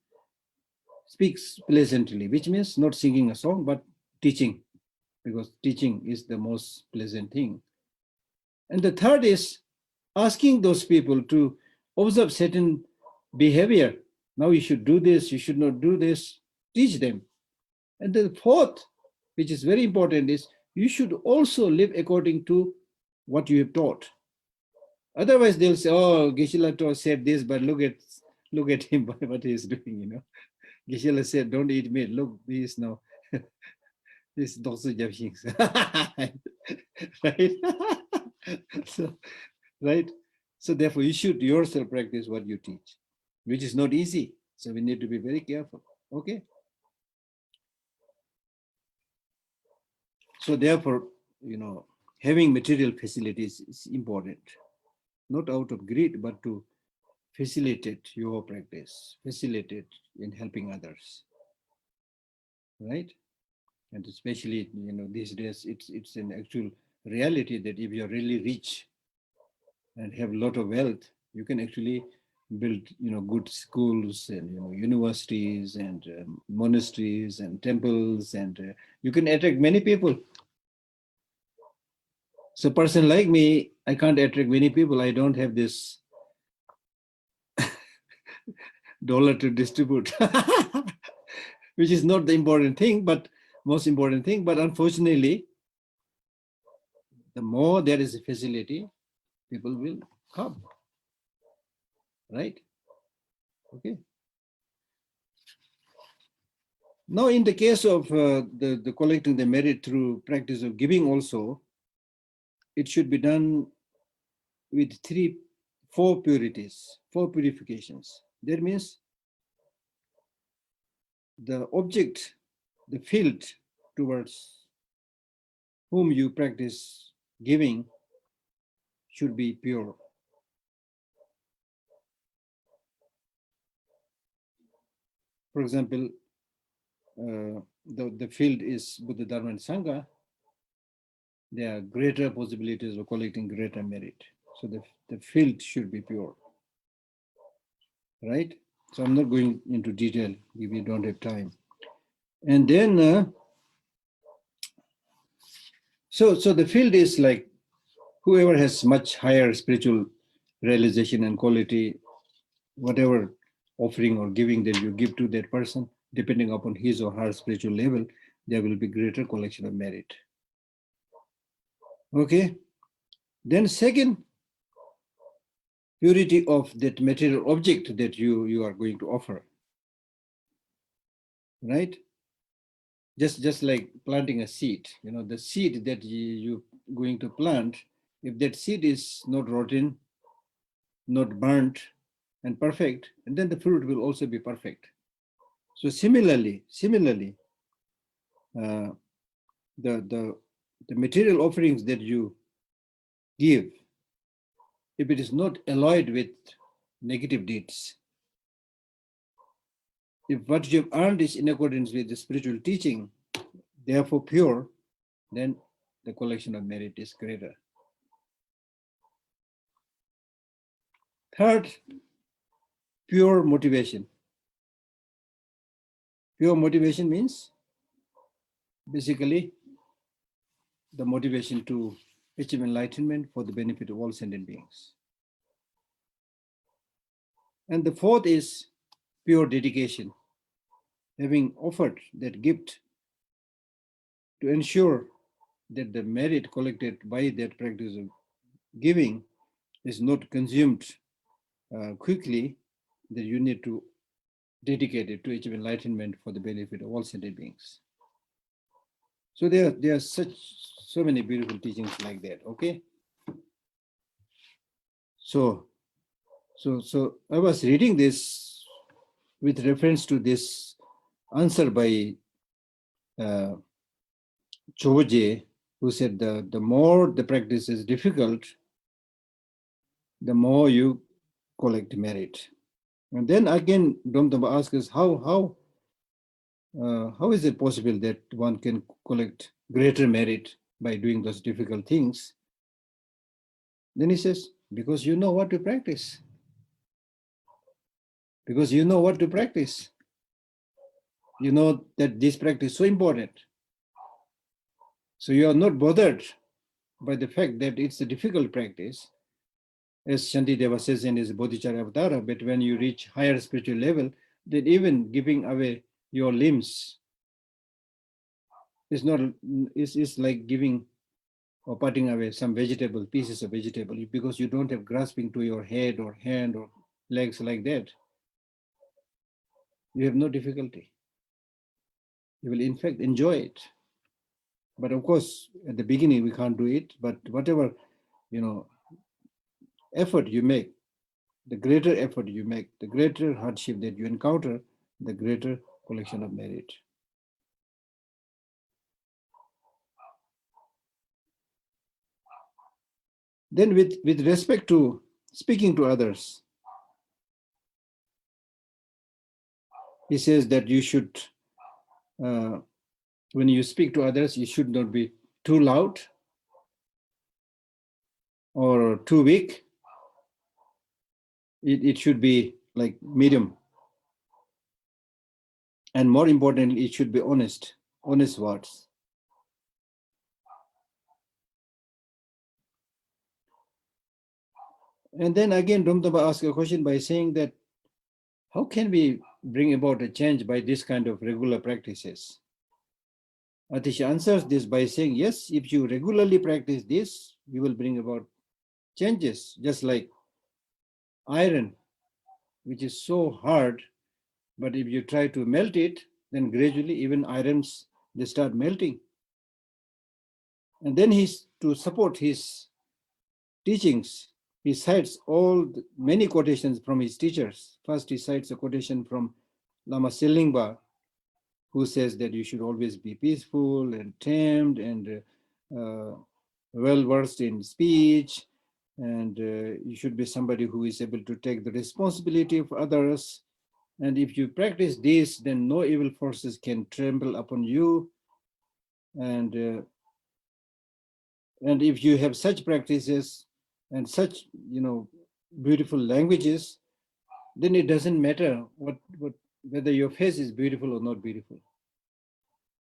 speaks pleasantly, which means not singing a song, but teaching, because teaching is the most pleasant thing. And the third is asking those people to observe certain behavior. Now you should do this, you should not do this. Teach them. And the fourth, which is very important, is you should also live according to what you have taught. Otherwise, they'll say, "Oh, Geshe Lhakdor said this, but look at him, what he's doing." Geshe Lhakdor said, "Don't eat meat. Look, this now, this Doksu Japshings." Right? So, right? So therefore, you should yourself practice what you teach, which is not easy. So we need to be very careful. Okay. So therefore, having material facilities is important, not out of greed, but to facilitate your practice, facilitate in helping others, right? And especially, these days, it's an actual reality that if you're really rich and have a lot of wealth, you can actually build, good schools and, universities and monasteries and temples, and you can attract many people. So a person like me, I can't attract many people. I don't have this dollar to distribute, which is not the important thing, but most important thing. But unfortunately, the more there is a facility, people will come, right? Okay. Now, in the case of the collecting the merit through practice of giving also, it should be done with 4 purities, 4 purifications. That means the object, the field towards whom you practice giving should be pure. For example, the field is Buddha, Dharma, and Sangha. There are greater possibilities of collecting greater merit. So the field should be pure, right? So I'm not going into detail if we don't have time. And then, so the field is like whoever has much higher spiritual realization and quality, whatever offering or giving that you give to that person, depending upon his or her spiritual level, there will be greater collection of merit. Okay. Then second, purity of that material object that you are going to offer, right? Just like planting a seed, the seed that you're going to plant, if that seed is not rotten, not burnt, and perfect, and then the fruit will also be perfect. So similarly, the material offerings that you give, if it is not alloyed with negative deeds, if what you have earned is in accordance with the spiritual teaching, therefore pure, then the collection of merit is greater. Third, pure motivation. Pure motivation means basically the motivation to achieve enlightenment for the benefit of all sentient beings. And the fourth is pure dedication, having offered that gift to ensure that the merit collected by that practice of giving is not consumed quickly, that you need to dedicate it to achieve enlightenment for the benefit of all sentient beings. So there are so many beautiful teachings like that. Okay. So I was reading this with reference to this answer by Choje, who said the more the practice is difficult, the more you collect merit. And then again, Domtaba asks us how is it possible that one can collect greater merit by doing those difficult things? Then he says, because you know what to practice. Because you know what to practice. You know that this practice is so important. So you are not bothered by the fact that it's a difficult practice, as Shantideva says in his Bodhisattva Avatar, but when you reach higher spiritual level, then even giving away your limbs is like giving or putting away some pieces of vegetable, because you don't have grasping to your head or hand or legs like that. You have no difficulty. You will in fact enjoy it. But of course, at the beginning we can't do it. But whatever effort you make, the greater effort you make, the greater hardship that you encounter, the greater collection of merit. Then with respect to speaking to others, he says that you should, when you speak to others, you should not be too loud or too weak. It should be like medium. And more importantly, it should be honest words. And then again, Rumtaba asked a question by saying that, how can we bring about a change by this kind of regular practices? Atisha answers this by saying, yes, if you regularly practice this, you will bring about changes, just like iron, which is so hard, but if you try to melt it, then gradually even irons, they start melting. And then to support his teachings, he cites many quotations from his teachers. First, he cites a quotation from Lama Selingba, who says that you should always be peaceful and tamed and well-versed in speech, and you should be somebody who is able to take the responsibility of others. And if you practice this, then no evil forces can tremble upon you. And if you have such practices and such, beautiful languages, then it doesn't matter whether your face is beautiful or not beautiful.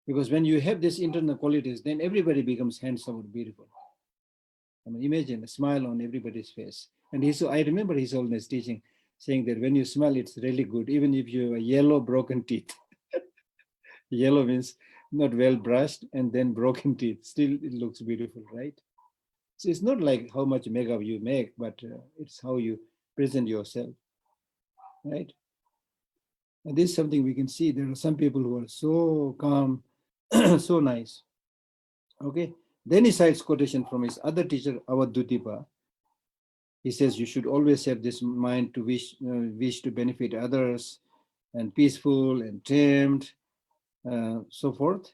Because when you have these internal qualities, then everybody becomes handsome or beautiful. I mean, imagine a smile on everybody's face. And I remember His Holiness teaching, saying that when you smile, it's really good, even if you have yellow broken teeth. Yellow means not well brushed, and then broken teeth. Still, it looks beautiful, right? So it's not like how much makeup you make, but it's how you present yourself, right? And this is something we can see. There are some people who are so calm, so nice. Okay. Then he cites quotation from his other teacher, Avadutipa. He says you should always have this mind to wish to benefit others, and peaceful and tamed, so forth.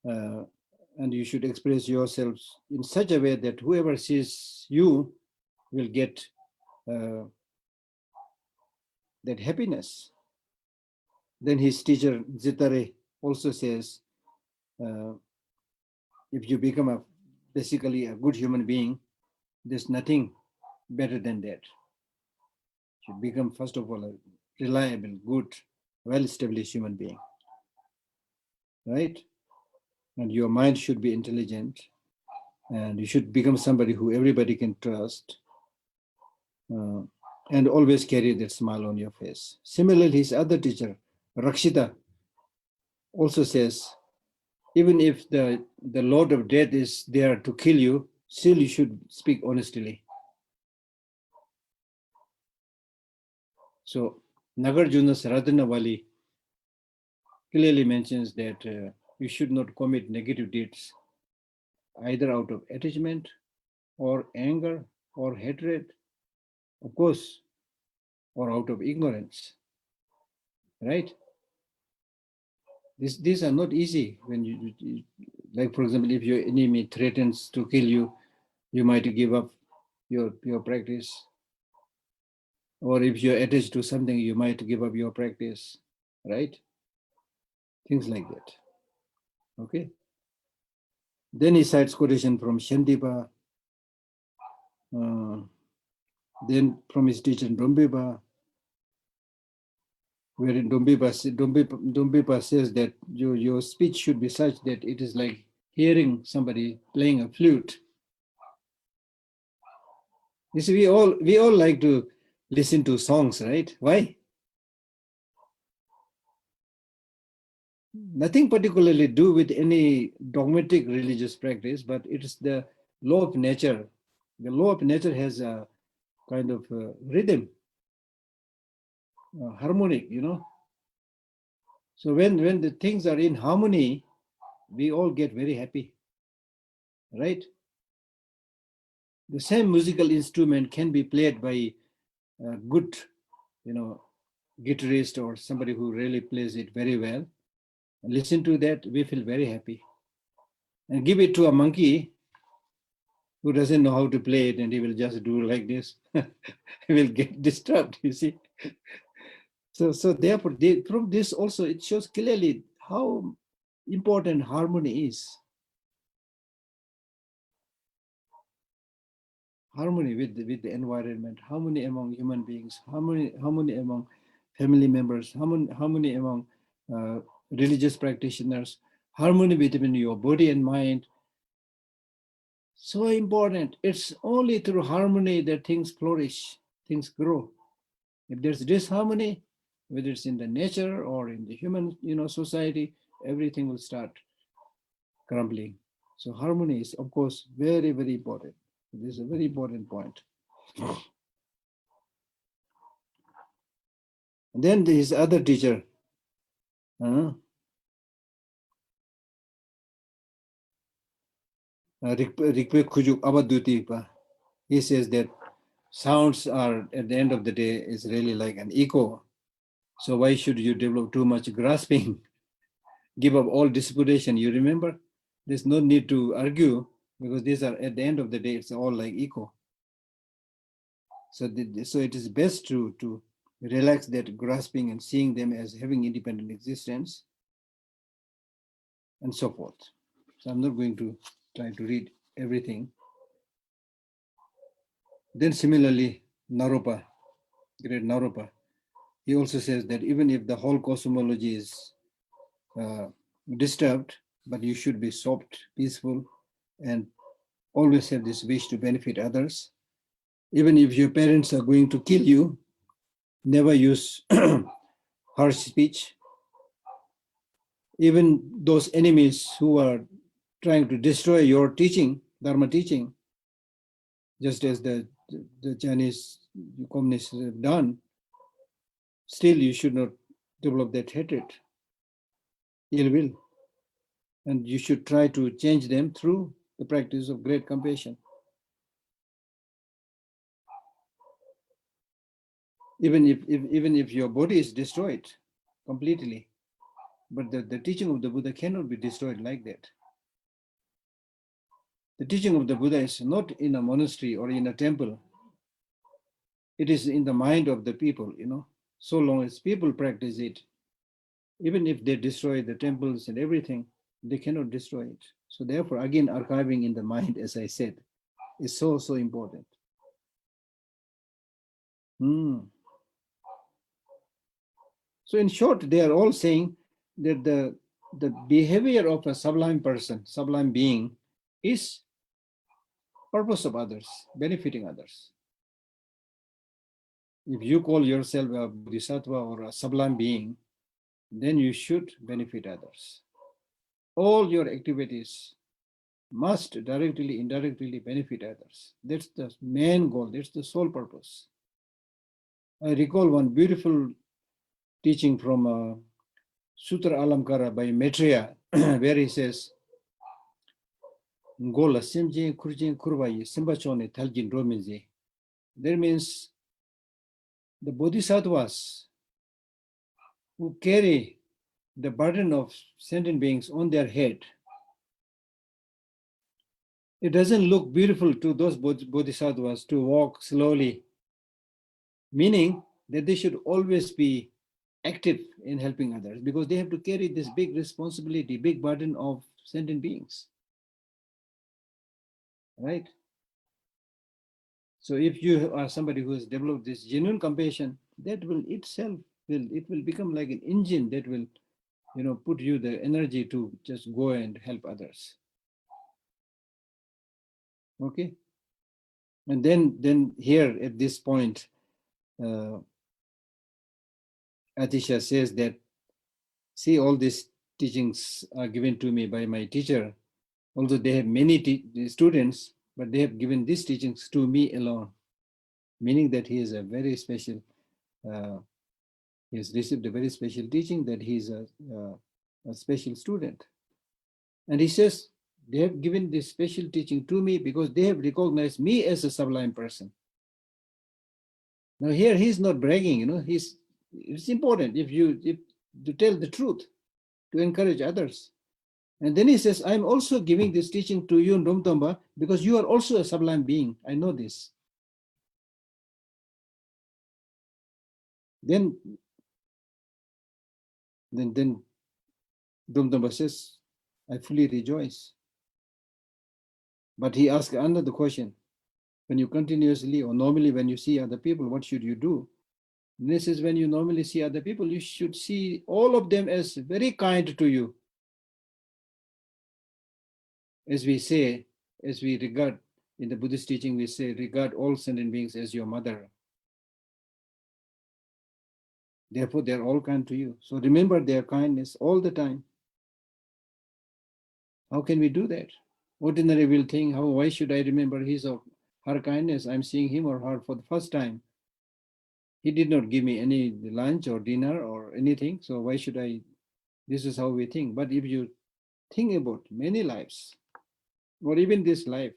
And you should express yourselves in such a way that whoever sees you will get that happiness. Then his teacher Zitare also says uh, if you become basically a good human being, there's nothing better than that. You become, first of all, a reliable, good, well-established human being, right? And your mind should be intelligent, and you should become somebody who everybody can trust, uh, and always carry that smile on your face. Similarly, his other teacher, Rakshita, also says, even if the Lord of Death is there to kill you, still you should speak honestly. So Nagarjuna Saradhanavali clearly mentions that you should not commit negative deeds either out of attachment or anger or hatred, of course, or out of ignorance, right? These are not easy. When like for example, if your enemy threatens to kill you, you might give up your practice. Or if you're attached to something, you might give up your practice, right? Things like that. Okay. Then he cites quotation from Shantipa, then from his teacher Dombipa, wherein Dombipa says that your speech should be such that it is like hearing somebody playing a flute. You see, we all like to listen to songs, right? Why? Nothing particularly do with any dogmatic religious practice, but it is the law of nature. The law of nature has a kind of rhythm, harmonic, you know. So when the things are in harmony, we all get very happy, right? The same musical instrument can be played by a good, you know, guitarist or somebody who really plays it very well. And listen to that, we feel very happy. And give it to a monkey who doesn't know how to play it, and he will just do like this. He will get disturbed, you see. So therefore, from this also, it shows clearly how important harmony is. Harmony with the environment, harmony among human beings, harmony among family members, harmony among religious practitioners, harmony between your body and mind. So important. It's only through harmony that things flourish, things grow. If there's disharmony, whether it's in the nature or in the human, society, everything will start crumbling. So harmony is, of course, very, very important. This is a very important point. And then his other teacher, Rikpe Khujuk Abadutipa, he says that sounds are, at the end of the day, is really like an echo. So why should you develop too much grasping? Give up all disputation. You remember? There's no need to argue because these are, at the end of the day, it's all like echo. So, so it is best to relax that grasping and seeing them as having independent existence and so forth. So I'm not going to try to read everything. Then similarly, Naropa, great Naropa, he also says that even if the whole cosmology is disturbed, but you should be soft, peaceful, and always have this wish to benefit others. Even if your parents are going to kill you, never use harsh speech. Even those enemies who are trying to destroy your teaching, Dharma teaching, just as the Chinese communists have done, still you should not develop that hatred, ill will. And you should try to change them through the practice of great compassion. Even if your body is destroyed completely, but the teaching of the Buddha cannot be destroyed like that. The teaching of the Buddha is not in a monastery or in a temple. It is in the mind of the people, so long as people practice it, even if they destroy the temples and everything, They cannot destroy it. So therefore, again, archiving in the mind, as I said, is so, so important. So in short, they are all saying that the behavior of a sublime person, sublime being, is purpose of others, benefiting others. If you call yourself a bodhisattva or a sublime being, then you should benefit others. All your activities must directly, indirectly benefit others. That's the main goal. That's the sole purpose. I recall one beautiful teaching from Sutra Alamkara by Maitreya, where he says, "Ngola simjin kurjin kurvayi simbachone taljin rominji." That means the bodhisattvas who carry the burden of sentient beings on their head, it doesn't look beautiful to those bodhisattvas to walk slowly, meaning that they should always be active in helping others because they have to carry this big responsibility, big burden of sentient beings. Right? So if you are somebody who has developed this genuine compassion, that will itself will become like an engine that will, put you the energy to just go and help others. Okay. And then here at this point, Atisha says that, see, all these teachings are given to me by my teacher, although they have many students, but they have given these teachings to me alone, meaning that he is a very special, he has received a very special teaching, that he is a special student. And he says, they have given this special teaching to me because they have recognized me as a sublime person. Now here he's not bragging, it's important if to tell the truth, to encourage others. And then he says, I'm also giving this teaching to you, Domtomba, because you are also a sublime being. I know this. Then Domtomba says, I fully rejoice. But he asked another question. When you continuously or normally when you see other people, what should you do? And this is when you normally see other people, you should see all of them as very kind to you. As we say, as we regard, in the Buddhist teaching, we say, regard all sentient beings as your mother. Therefore, they're all kind to you. So remember their kindness all the time. How can we do that? Ordinary will think, why should I remember his or her kindness? I'm seeing him or her for the first time. He did not give me any lunch or dinner or anything. So why should I? This is how we think. But if you think about many lives, or even this life,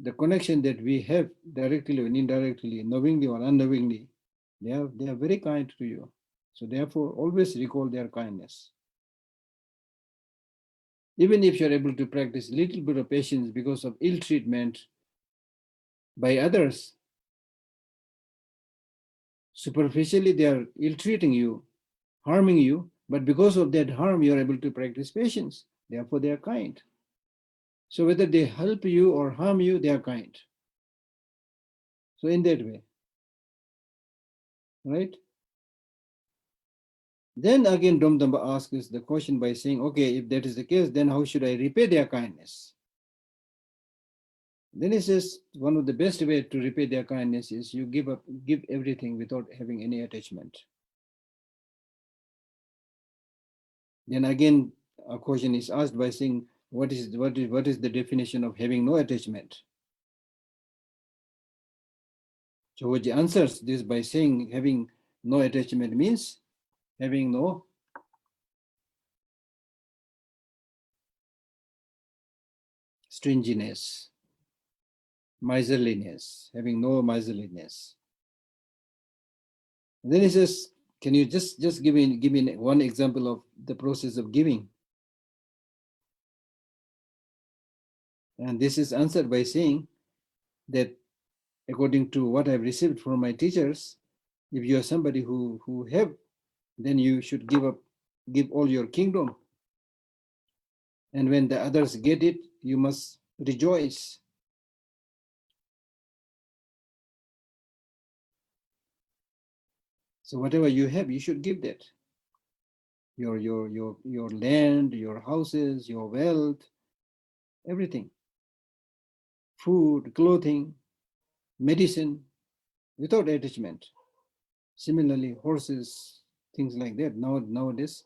the connection that we have directly or indirectly, knowingly or unknowingly, they are very kind to you. So therefore, always recall their kindness. Even if you're able to practice a little bit of patience because of ill treatment by others, superficially they are ill treating you, harming you, but because of that harm, you're able to practice patience. Therefore, they are kind. So whether they help you or harm you, they are kind. So in that way, right? Then again, Domdamba asks the question by saying, okay, if that is the case, then how should I repay their kindness? Then he says, one of the best ways to repay their kindness is you give everything without having any attachment. Then again, a question is asked by saying, what is the definition of having no attachment? Choji answers this by saying having no attachment means having no stinginess, miserliness, having no miserliness. And then he says, can you just give me one example of the process of giving? And this is answered by saying that according to what I've received from my teachers, if you are somebody who have, then you should give all your kingdom And when the others get it, you must rejoice. So whatever you have, you should give that. Your land, your houses, your wealth, everything. Food, clothing, medicine, without attachment. Similarly, horses, things like that. Nowadays,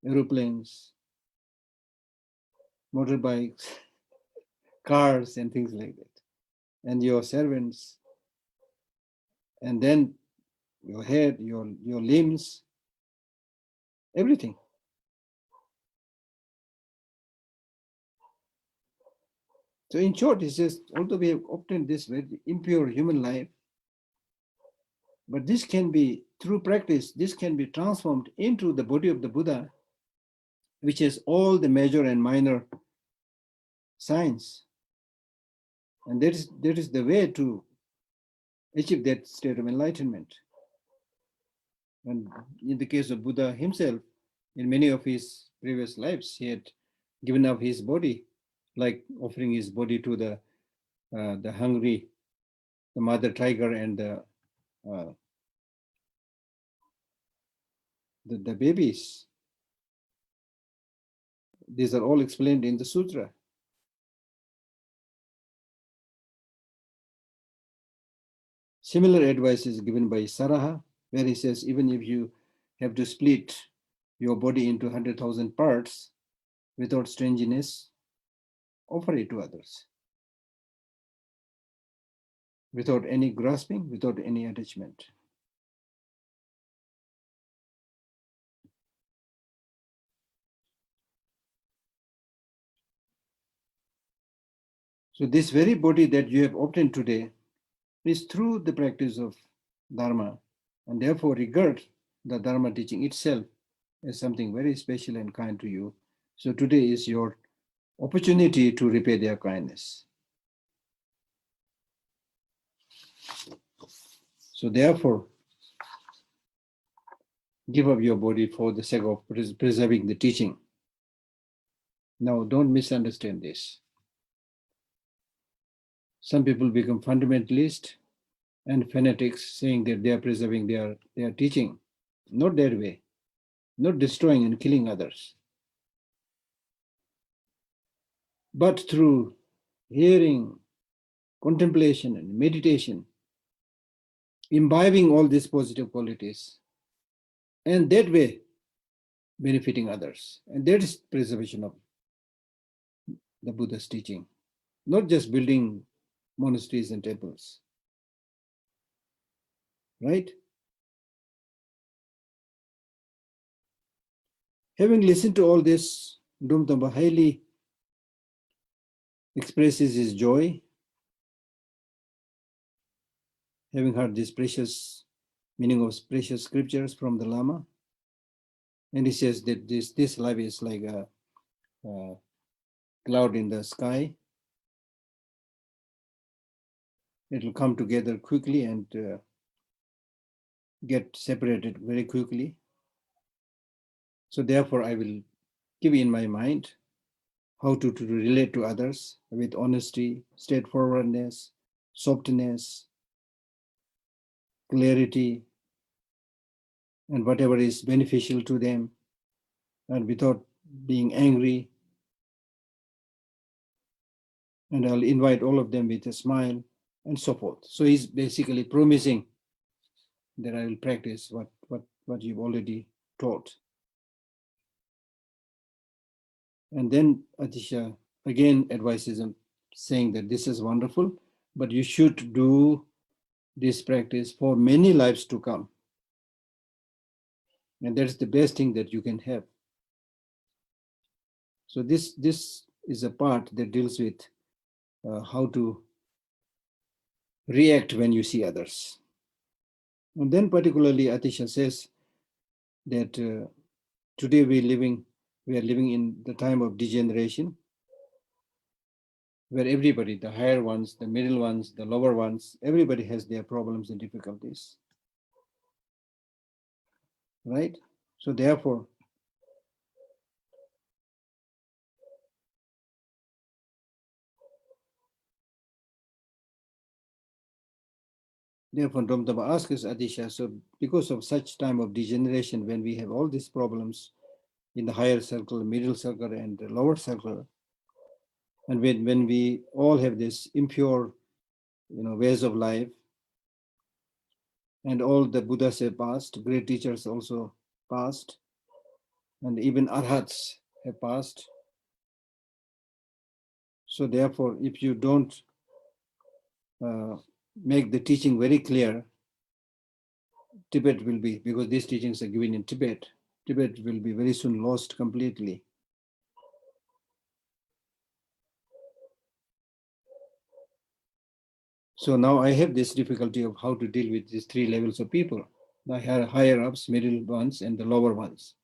aeroplanes, motorbikes, cars, and things like that. And your servants, and then your head, your limbs, everything. So in short, it's just, although we have obtained this very impure human life, but this can be, through practice, this can be transformed into the body of the Buddha, which has all the major and minor signs. And that is the way to achieve that state of enlightenment. And in the case of Buddha himself, in many of his previous lives, he had given up his body, like offering his body to the hungry, the mother tiger, and uh, the babies. These are all explained in the sutra. Similar advice is given by Saraha, where he says, even if you have to split your body into 100,000 parts without strangeness, offer it to others, without any grasping, without any attachment. So this very body that you have obtained today is through the practice of Dharma, and therefore regard the Dharma teaching itself as something very special and kind to you. So today is your opportunity to repay their kindness. So therefore, give up your body for the sake of preserving the teaching. Now, don't misunderstand this. Some people become fundamentalists and fanatics, saying that they are preserving their teaching. Not that way. Not destroying and killing others, but through hearing, contemplation, and meditation, imbibing all these positive qualities, and that way benefiting others. And that is preservation of the Buddha's teaching, not just building monasteries and temples, right? Having listened to all this, Dumtamba highly expresses his joy, having heard these precious meaning of precious scriptures from the Lama. And he says that this life is like a cloud in the sky. It will come together quickly and get separated very quickly. So therefore, I will keep in my mind how to relate to others with honesty, straightforwardness, softness, clarity, and whatever is beneficial to them, and without being angry. And I'll invite all of them with a smile and so forth. So he's basically promising that I will practice what you've already taught. And then Atisha again advises him, saying that this is wonderful, but you should do this practice for many lives to come. And that's the best thing that you can have. So this is a part that deals with how to react when you see others. And then particularly Atisha says that today we are living in the time of degeneration, where everybody, the higher ones, the middle ones, the lower ones, everybody has their problems and difficulties, right? So therefore, Therefore, Ramtama asks us, Atisha, so because of such time of degeneration, when we have all these problems in the higher circle, middle circle, and the lower circle, and when we all have this impure, ways of life, and all the Buddhas have passed, great teachers also passed, and even Arhats have passed. So therefore, if you don't make the teaching very clear, Tibet will be, because these teachings are given in Tibet, Tibet will be very soon lost completely. So now I have this difficulty of how to deal with these three levels of people, the higher ups, middle ones, and the lower ones,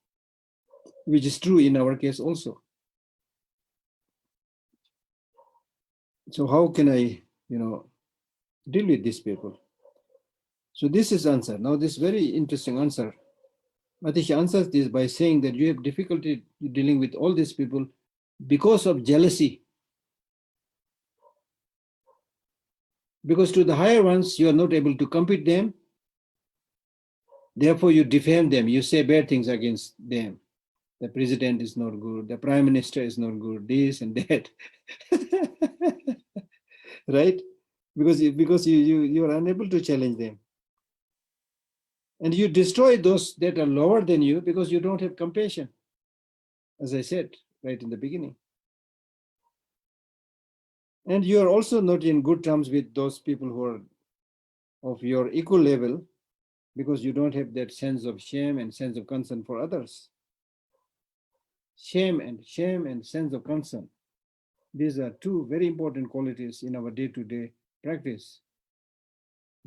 which is true in our case also. So how can I, deal with these people? So this is answer. Now this very interesting answer. Atisha answers this by saying that you have difficulty dealing with all these people because of jealousy. Because to the higher ones, you are not able to compete them. Therefore, you defame them. You say bad things against them. The president is not good. The prime minister is not good. This and that. Right? Because you are unable to challenge them. And you destroy those that are lower than you because you don't have compassion, as I said right in the beginning. And you are also not in good terms with those people who are of your equal level because you don't have that sense of shame and sense of concern for others. Shame and sense of concern. These are two very important qualities in our day-to-day practice.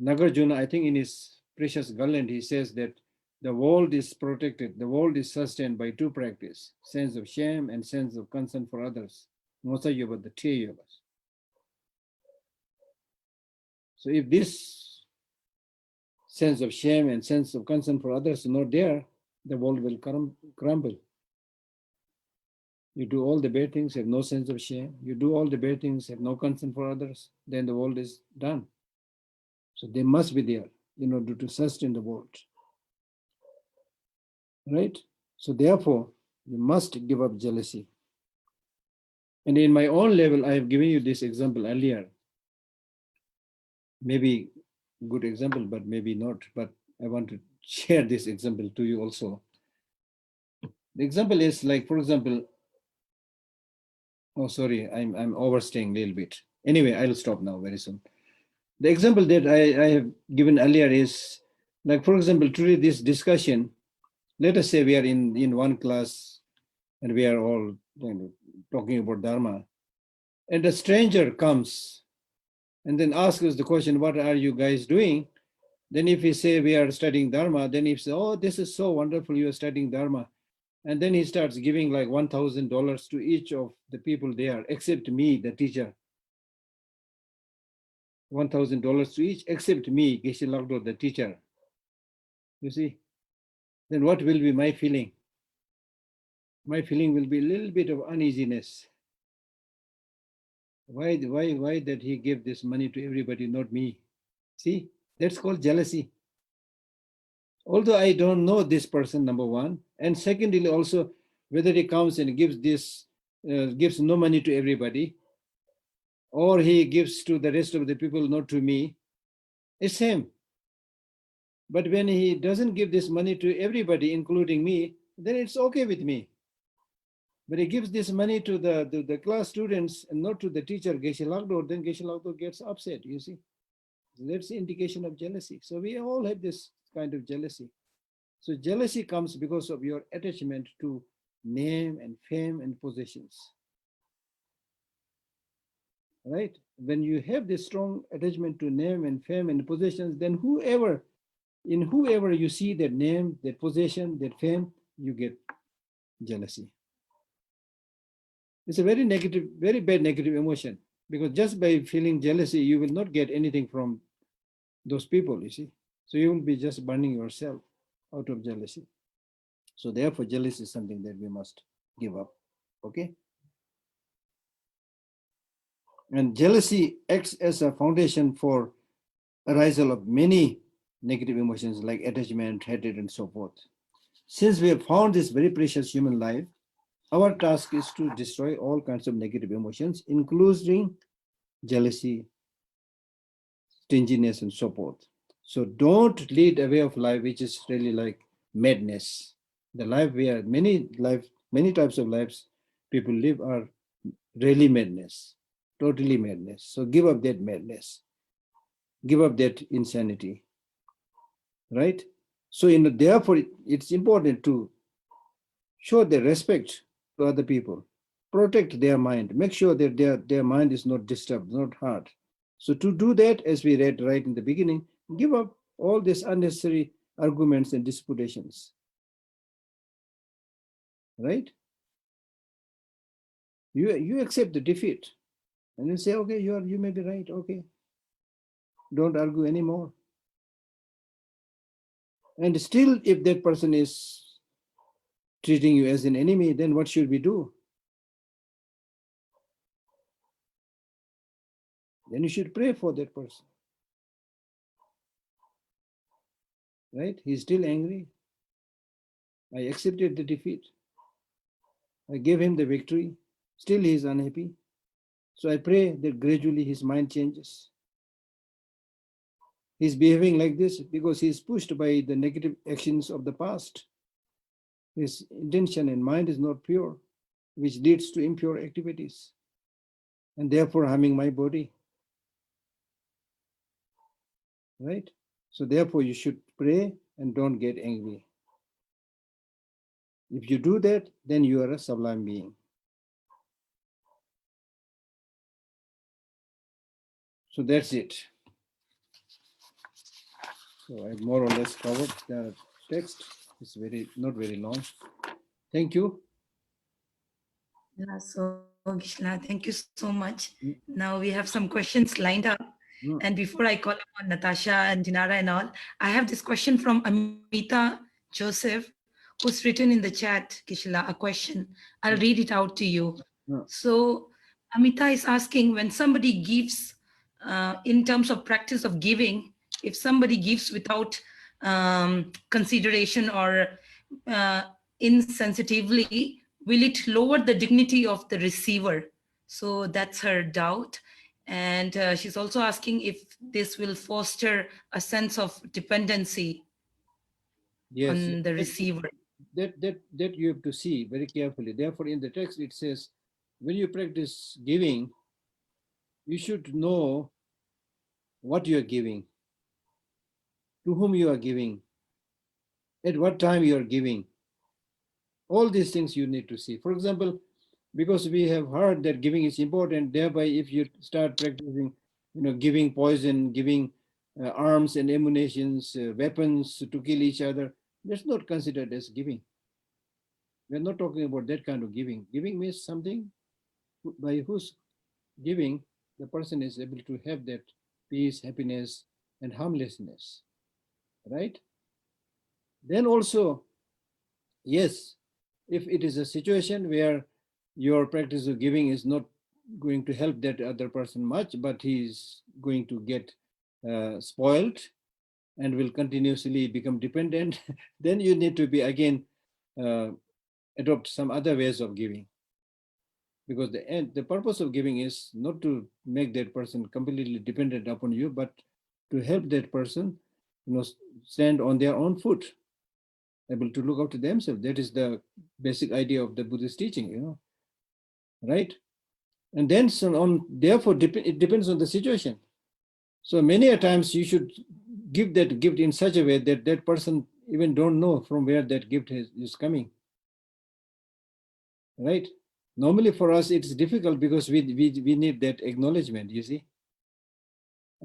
Nagarjuna, I think in his precious Garland, he says that the world is protected, the world is sustained by two practice, sense of shame and sense of concern for others. Mosa yoga, the te yogas. So if this sense of shame and sense of concern for others is not there, the world will crumble. You do all the bad things, have no sense of shame. You do all the bad things, have no concern for others, then the world is done. So they must be there in order to sustain the world. Right? So therefore, you must give up jealousy. And in my own level, I have given you this example earlier. Maybe good example, but maybe not. But I want to share this example to you also. The example is like, for example, oh, sorry, I'm overstaying a little bit. Anyway, I'll stop now very soon. The example that I have given earlier is like, for example, today this discussion, let us say we are in one class and we are all talking about Dharma, and a stranger comes and then asks us the question, what are you guys doing? Then if we say we are studying Dharma, then he says, oh, this is so wonderful, you are studying Dharma. And then he starts giving like $1,000 to each of the people there, except me, the teacher. $1,000 to each, except me, Geshe Lhakdor, the teacher. You see? Then what will be my feeling? My feeling will be a little bit of uneasiness. Why that he gave this money to everybody, not me? See, that's called jealousy. Although I don't know this person, number one, and secondly, also whether he comes and gives no money to everybody, or he gives to the rest of the people, not to me, it's same. But when he doesn't give this money to everybody, including me, then it's okay with me. But he gives this money to the class students and not to the teacher, Geshe Lhakdor, then Geshe Lhakdor gets upset, you see. That's the indication of jealousy. So we all have this kind of jealousy. So jealousy comes because of your attachment to name and fame and possessions. Right? When you have this strong attachment to name and fame and possessions, then whoever you see that name, that possession, that fame, you get jealousy. It's a very negative, very bad negative emotion, because just by feeling jealousy, you will not get anything from those people, you see. So you will be just burning yourself out of jealousy. So therefore, jealousy is something that we must give up. Okay? And jealousy acts as a foundation for arisal of many negative emotions like attachment, hatred, and so forth. Since we have found this very precious human life, our task is to destroy all kinds of negative emotions, including jealousy, stinginess, and so forth. So don't lead a way of life which is really like madness. The life where many types of lives people live are really madness, totally madness. So give up that madness, give up that insanity, right? So therefore, it's important to show the respect to other people, protect their mind, make sure that their mind is not disturbed, not hurt. So to do that, as we read right in the beginning, give up all these unnecessary arguments and disputations, right? You accept the defeat and you say, okay, you may be right, okay, don't argue anymore. And still, if that person is treating you as an enemy, then what should we do? Then you should pray for that person, right? He's still angry. I accepted the defeat. I gave him the victory. Still he is unhappy. So I pray that gradually his mind changes. He's behaving like this because he is pushed by the negative actions of the past. His intention and mind is not pure, which leads to impure activities and therefore harming my body. Right? So therefore you should pray and don't get angry. If you do that, then you are a sublime being. So that's it. So I more or less covered the text. It's not very long. Thank you. Yeah, so Gishla, thank you so much. Mm, Now we have some questions lined up. mm, And before I call upon Natasha and Dinara and all, I have this question from Amita Joseph, who's written in the chat, Gishla, a question. I'll read it out to you. mm. So Amita is asking, when somebody gives, in terms of practice of giving, if somebody gives without consideration or uh, insensitively, will it lower the dignity of the receiver? So that's her doubt. And she's also asking if this will foster a sense of dependency Yes, on the receiver. that you have to see very carefully. Therefore, in the text it says, when you practice giving, you should know what you are giving, to whom you are giving, at what time you are giving. All these things you need to see. For example, because we have heard that giving is important, thereby if you start practicing, giving poison, giving arms and ammunitions, weapons to kill each other, that's not considered as giving. We're not talking about that kind of giving. Giving means something by whose giving the person is able to have that peace, happiness, and harmlessness, right? Then also, yes, if it is a situation where your practice of giving is not going to help that other person much, but he is going to get spoiled and will continuously become dependent, then you need to be again uh, adopt some other ways of giving. Because the purpose of giving is not to make that person completely dependent upon you, but to help that person, stand on their own foot, able to look after themselves. That is the basic idea of the Buddhist teaching, right? And then so on. Therefore, it depends on the situation. So many a times you should give that gift in such a way that that person even don't know from where that gift is coming, right? Normally for us it's difficult because we need that acknowledgement. You see,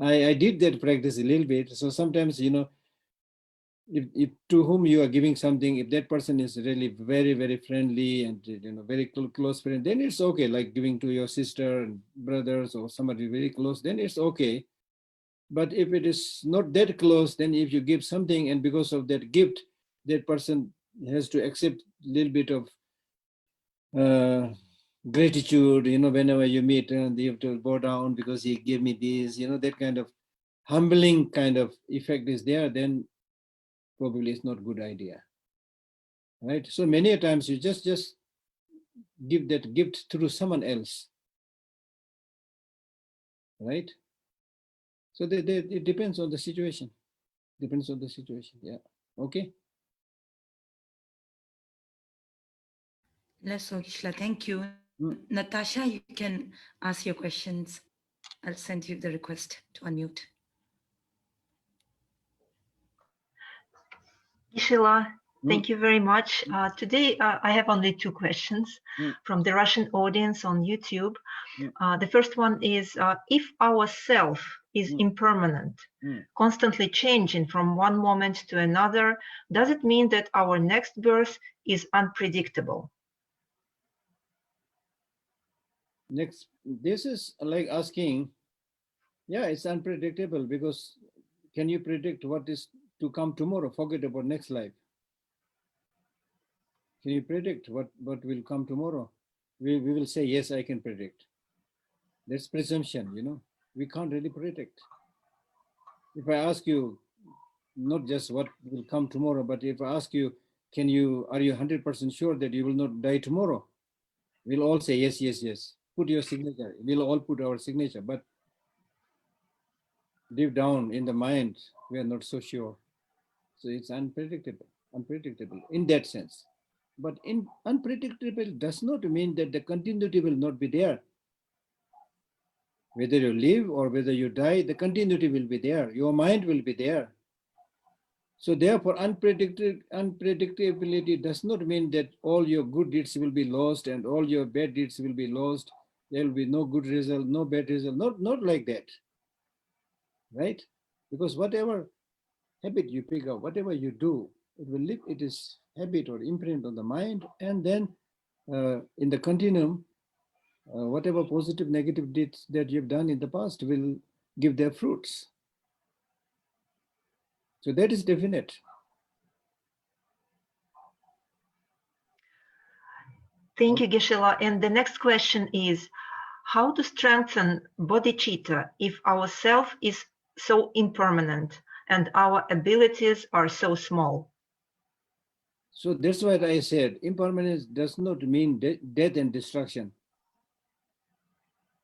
I did that practice a little bit. So sometimes, if to whom you are giving something, if that person is really very, very friendly and very close friend, then it's okay. Like giving to your sister and brothers or somebody very close, then it's okay. But if it is not that close, then if you give something and because of that gift, that person has to accept a little bit of uh, gratitude, whenever you meet, and you have to bow down because he gave me this, that kind of humbling kind of effect is there, then probably it's not a good idea. Right? So many times you just give that gift through someone else. Right? So it depends on the situation. Depends on the situation. Yeah. Okay. Leso Gishla, thank you. Mm. Natasha, you can ask your questions. I'll send you the request to unmute. Gisela, Mm. thank you very much. Today, I have only two questions Mm. from the Russian audience on YouTube. Mm. The first one is, if our self is Mm. impermanent, Mm. constantly changing from one moment to another, does it mean that our next birth is unpredictable? Next, this is like asking, yeah, it's unpredictable because can you predict what is to come tomorrow? Forget about next life. Can you predict what will come tomorrow? We will say, yes, I can predict. That's presumption, you know. We can't really predict. If I ask you, not just what will come tomorrow, but if I ask you, are you 100% sure that you will not die tomorrow? We'll all say, yes, yes, yes. Put your signature. We'll all put our signature, but deep down in the mind, we are not so sure. So it's unpredictable in that sense. But in unpredictable does not mean that the continuity will not be there. Whether you live or whether you die, the continuity will be there. Your mind will be there. So therefore, unpredictability does not mean that all your good deeds will be lost and all your bad deeds will be lost. There will be no good result, no bad result. Not like that, right? Because whatever habit you pick up, whatever you do, it will live. It is habit or imprint on the mind, and then in the continuum, whatever positive, negative deeds that you've done in the past will give their fruits. So that is definite. Thank you, Geshe-la. And the next question is, how to strengthen bodhicitta if our self is so impermanent and our abilities are so small? So that's what I said. Impermanence does not mean death and destruction.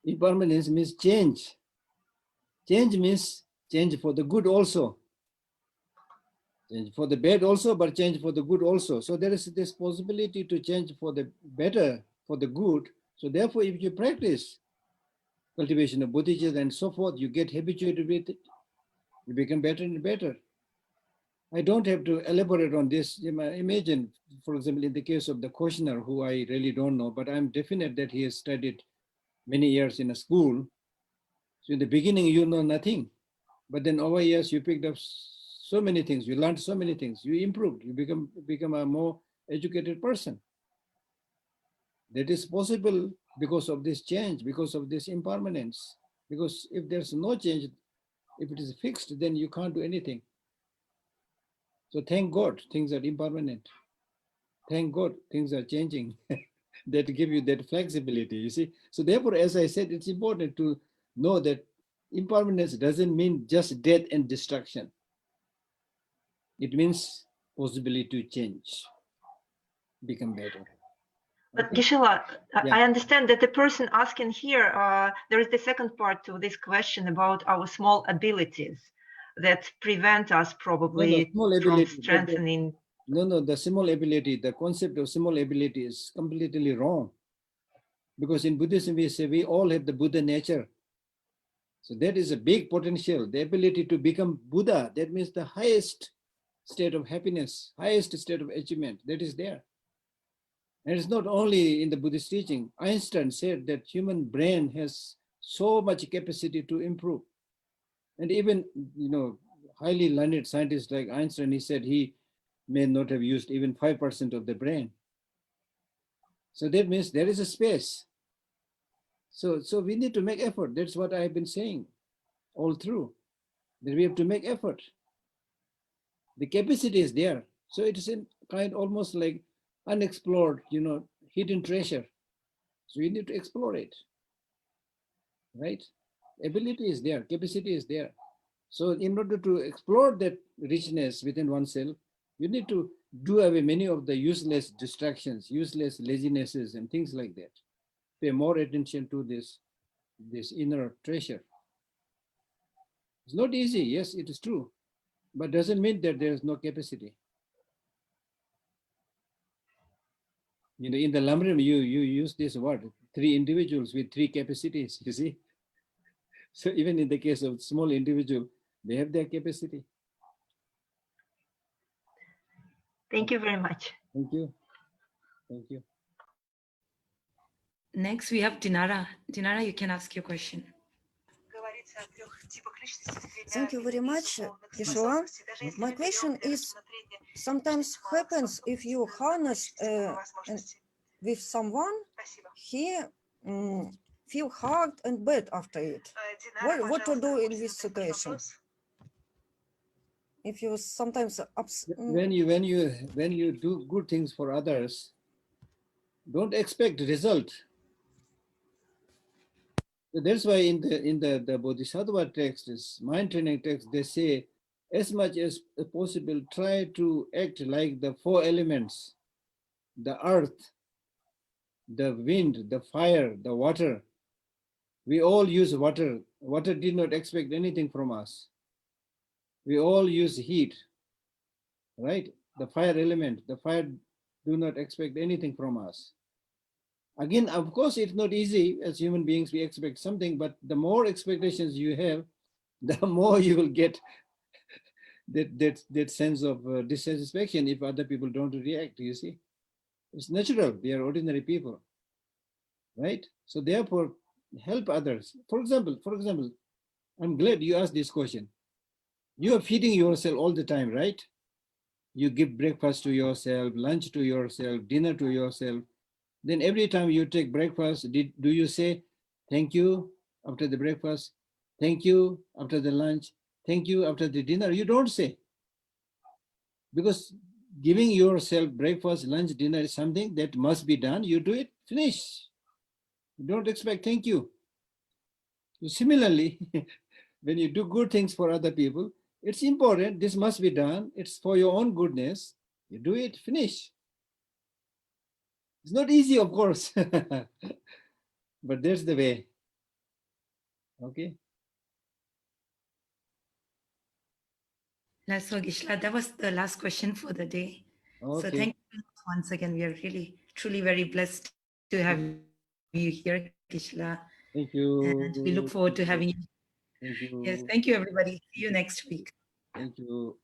Impermanence means change. Change means change for the good also. Change for the bad also, but change for the good also. So there is this possibility to change for the better, for the good. So therefore, if you practice cultivation of bodhicitta and so forth, you get habituated with it. You become better and better. I don't have to elaborate on this. Imagine, for example, in the case of the questioner, who I really don't know, but I'm definite that he has studied many years in a school. So in the beginning, you know nothing. But then over years, you picked up so many things. You learned so many things. You improved. You become a more educated person. That is possible because of this change, because of this impermanence. Because if there's no change, if it is fixed, then you can't do anything. So thank God, things are impermanent. Thank God, things are changing. That give you that flexibility, you see. So therefore, as I said, it's important to know that impermanence doesn't mean just death and destruction. It means possibility to change, become better. But Okay? Geshe-la, Yeah. I understand that the person asking here, there is the second part to this question about our small abilities that prevent us No, probably small from ability. strengthening. The small ability, the concept of small ability is completely wrong. Because in Buddhism, we say we all have the Buddha nature. So that is a big potential, the ability to become Buddha. That means the highest state of happiness, highest state of achievement that is there. And it's not only in the Buddhist teaching. Einstein said that human brain has so much capacity to improve. And even, highly learned scientists like Einstein, he said he may not have used even 5% of the brain. So that means there is a space. So we need to make effort. That's what I've been saying all through, that we have to make effort. The capacity is there. So it is in kind almost like unexplored, hidden treasure. So we need to explore it, right? Ability is there, capacity is there. So in order to explore that richness within oneself, you need to do away many of the useless distractions, useless lazinesses and things like that. Pay more attention to this inner treasure. It's not easy, yes, it is true, but doesn't mean that there is no capacity. In the Lamrim, you use this word, 3 individuals with 3 capacities, you see. So even in the case of small individual, they have their capacity. Thank you very much. Thank you. Thank you. Next, we have Dinara. Dinara, you can ask your question. Thank you very much, Geshe. My question is, sometimes happens if you harness with someone, he feel hard and bad after it. What to do in this situation? If you sometimes When you do good things for others, don't expect result. That's why in the Bodhisattva text, this mind training text, they say, as much as possible, try to act like the 4 elements, the earth, the wind, the fire, the water. We all use water. Water did not expect anything from us. We all use heat, right? The fire element, the fire do not expect anything from us. Again, of course, it's not easy. As human beings, we expect something, but the more expectations you have, the more you will get that sense of dissatisfaction if other people don't react, you see. It's natural. They are ordinary people, right? So therefore, help others. For example, I'm glad you asked this question. You are feeding yourself all the time, right? You give breakfast to yourself, lunch to yourself, dinner to yourself. Then every time you take breakfast, do you say, thank you after the breakfast, thank you after the lunch, thank you after the dinner? You don't say. Because giving yourself breakfast, lunch, dinner is something that must be done. You do it, finish. You don't expect thank you. So similarly, when you do good things for other people, it's important. This must be done. It's for your own goodness. You do it, finish. It's not easy, of course, but there's the way. Okay. So Gishla, that was the last question for the day. Okay. So thank you once again. We are really, truly very blessed to have you here, Gishla. Thank And you. we look forward to having you. Thank you. Yes, thank you, everybody. See you next week. Thank you.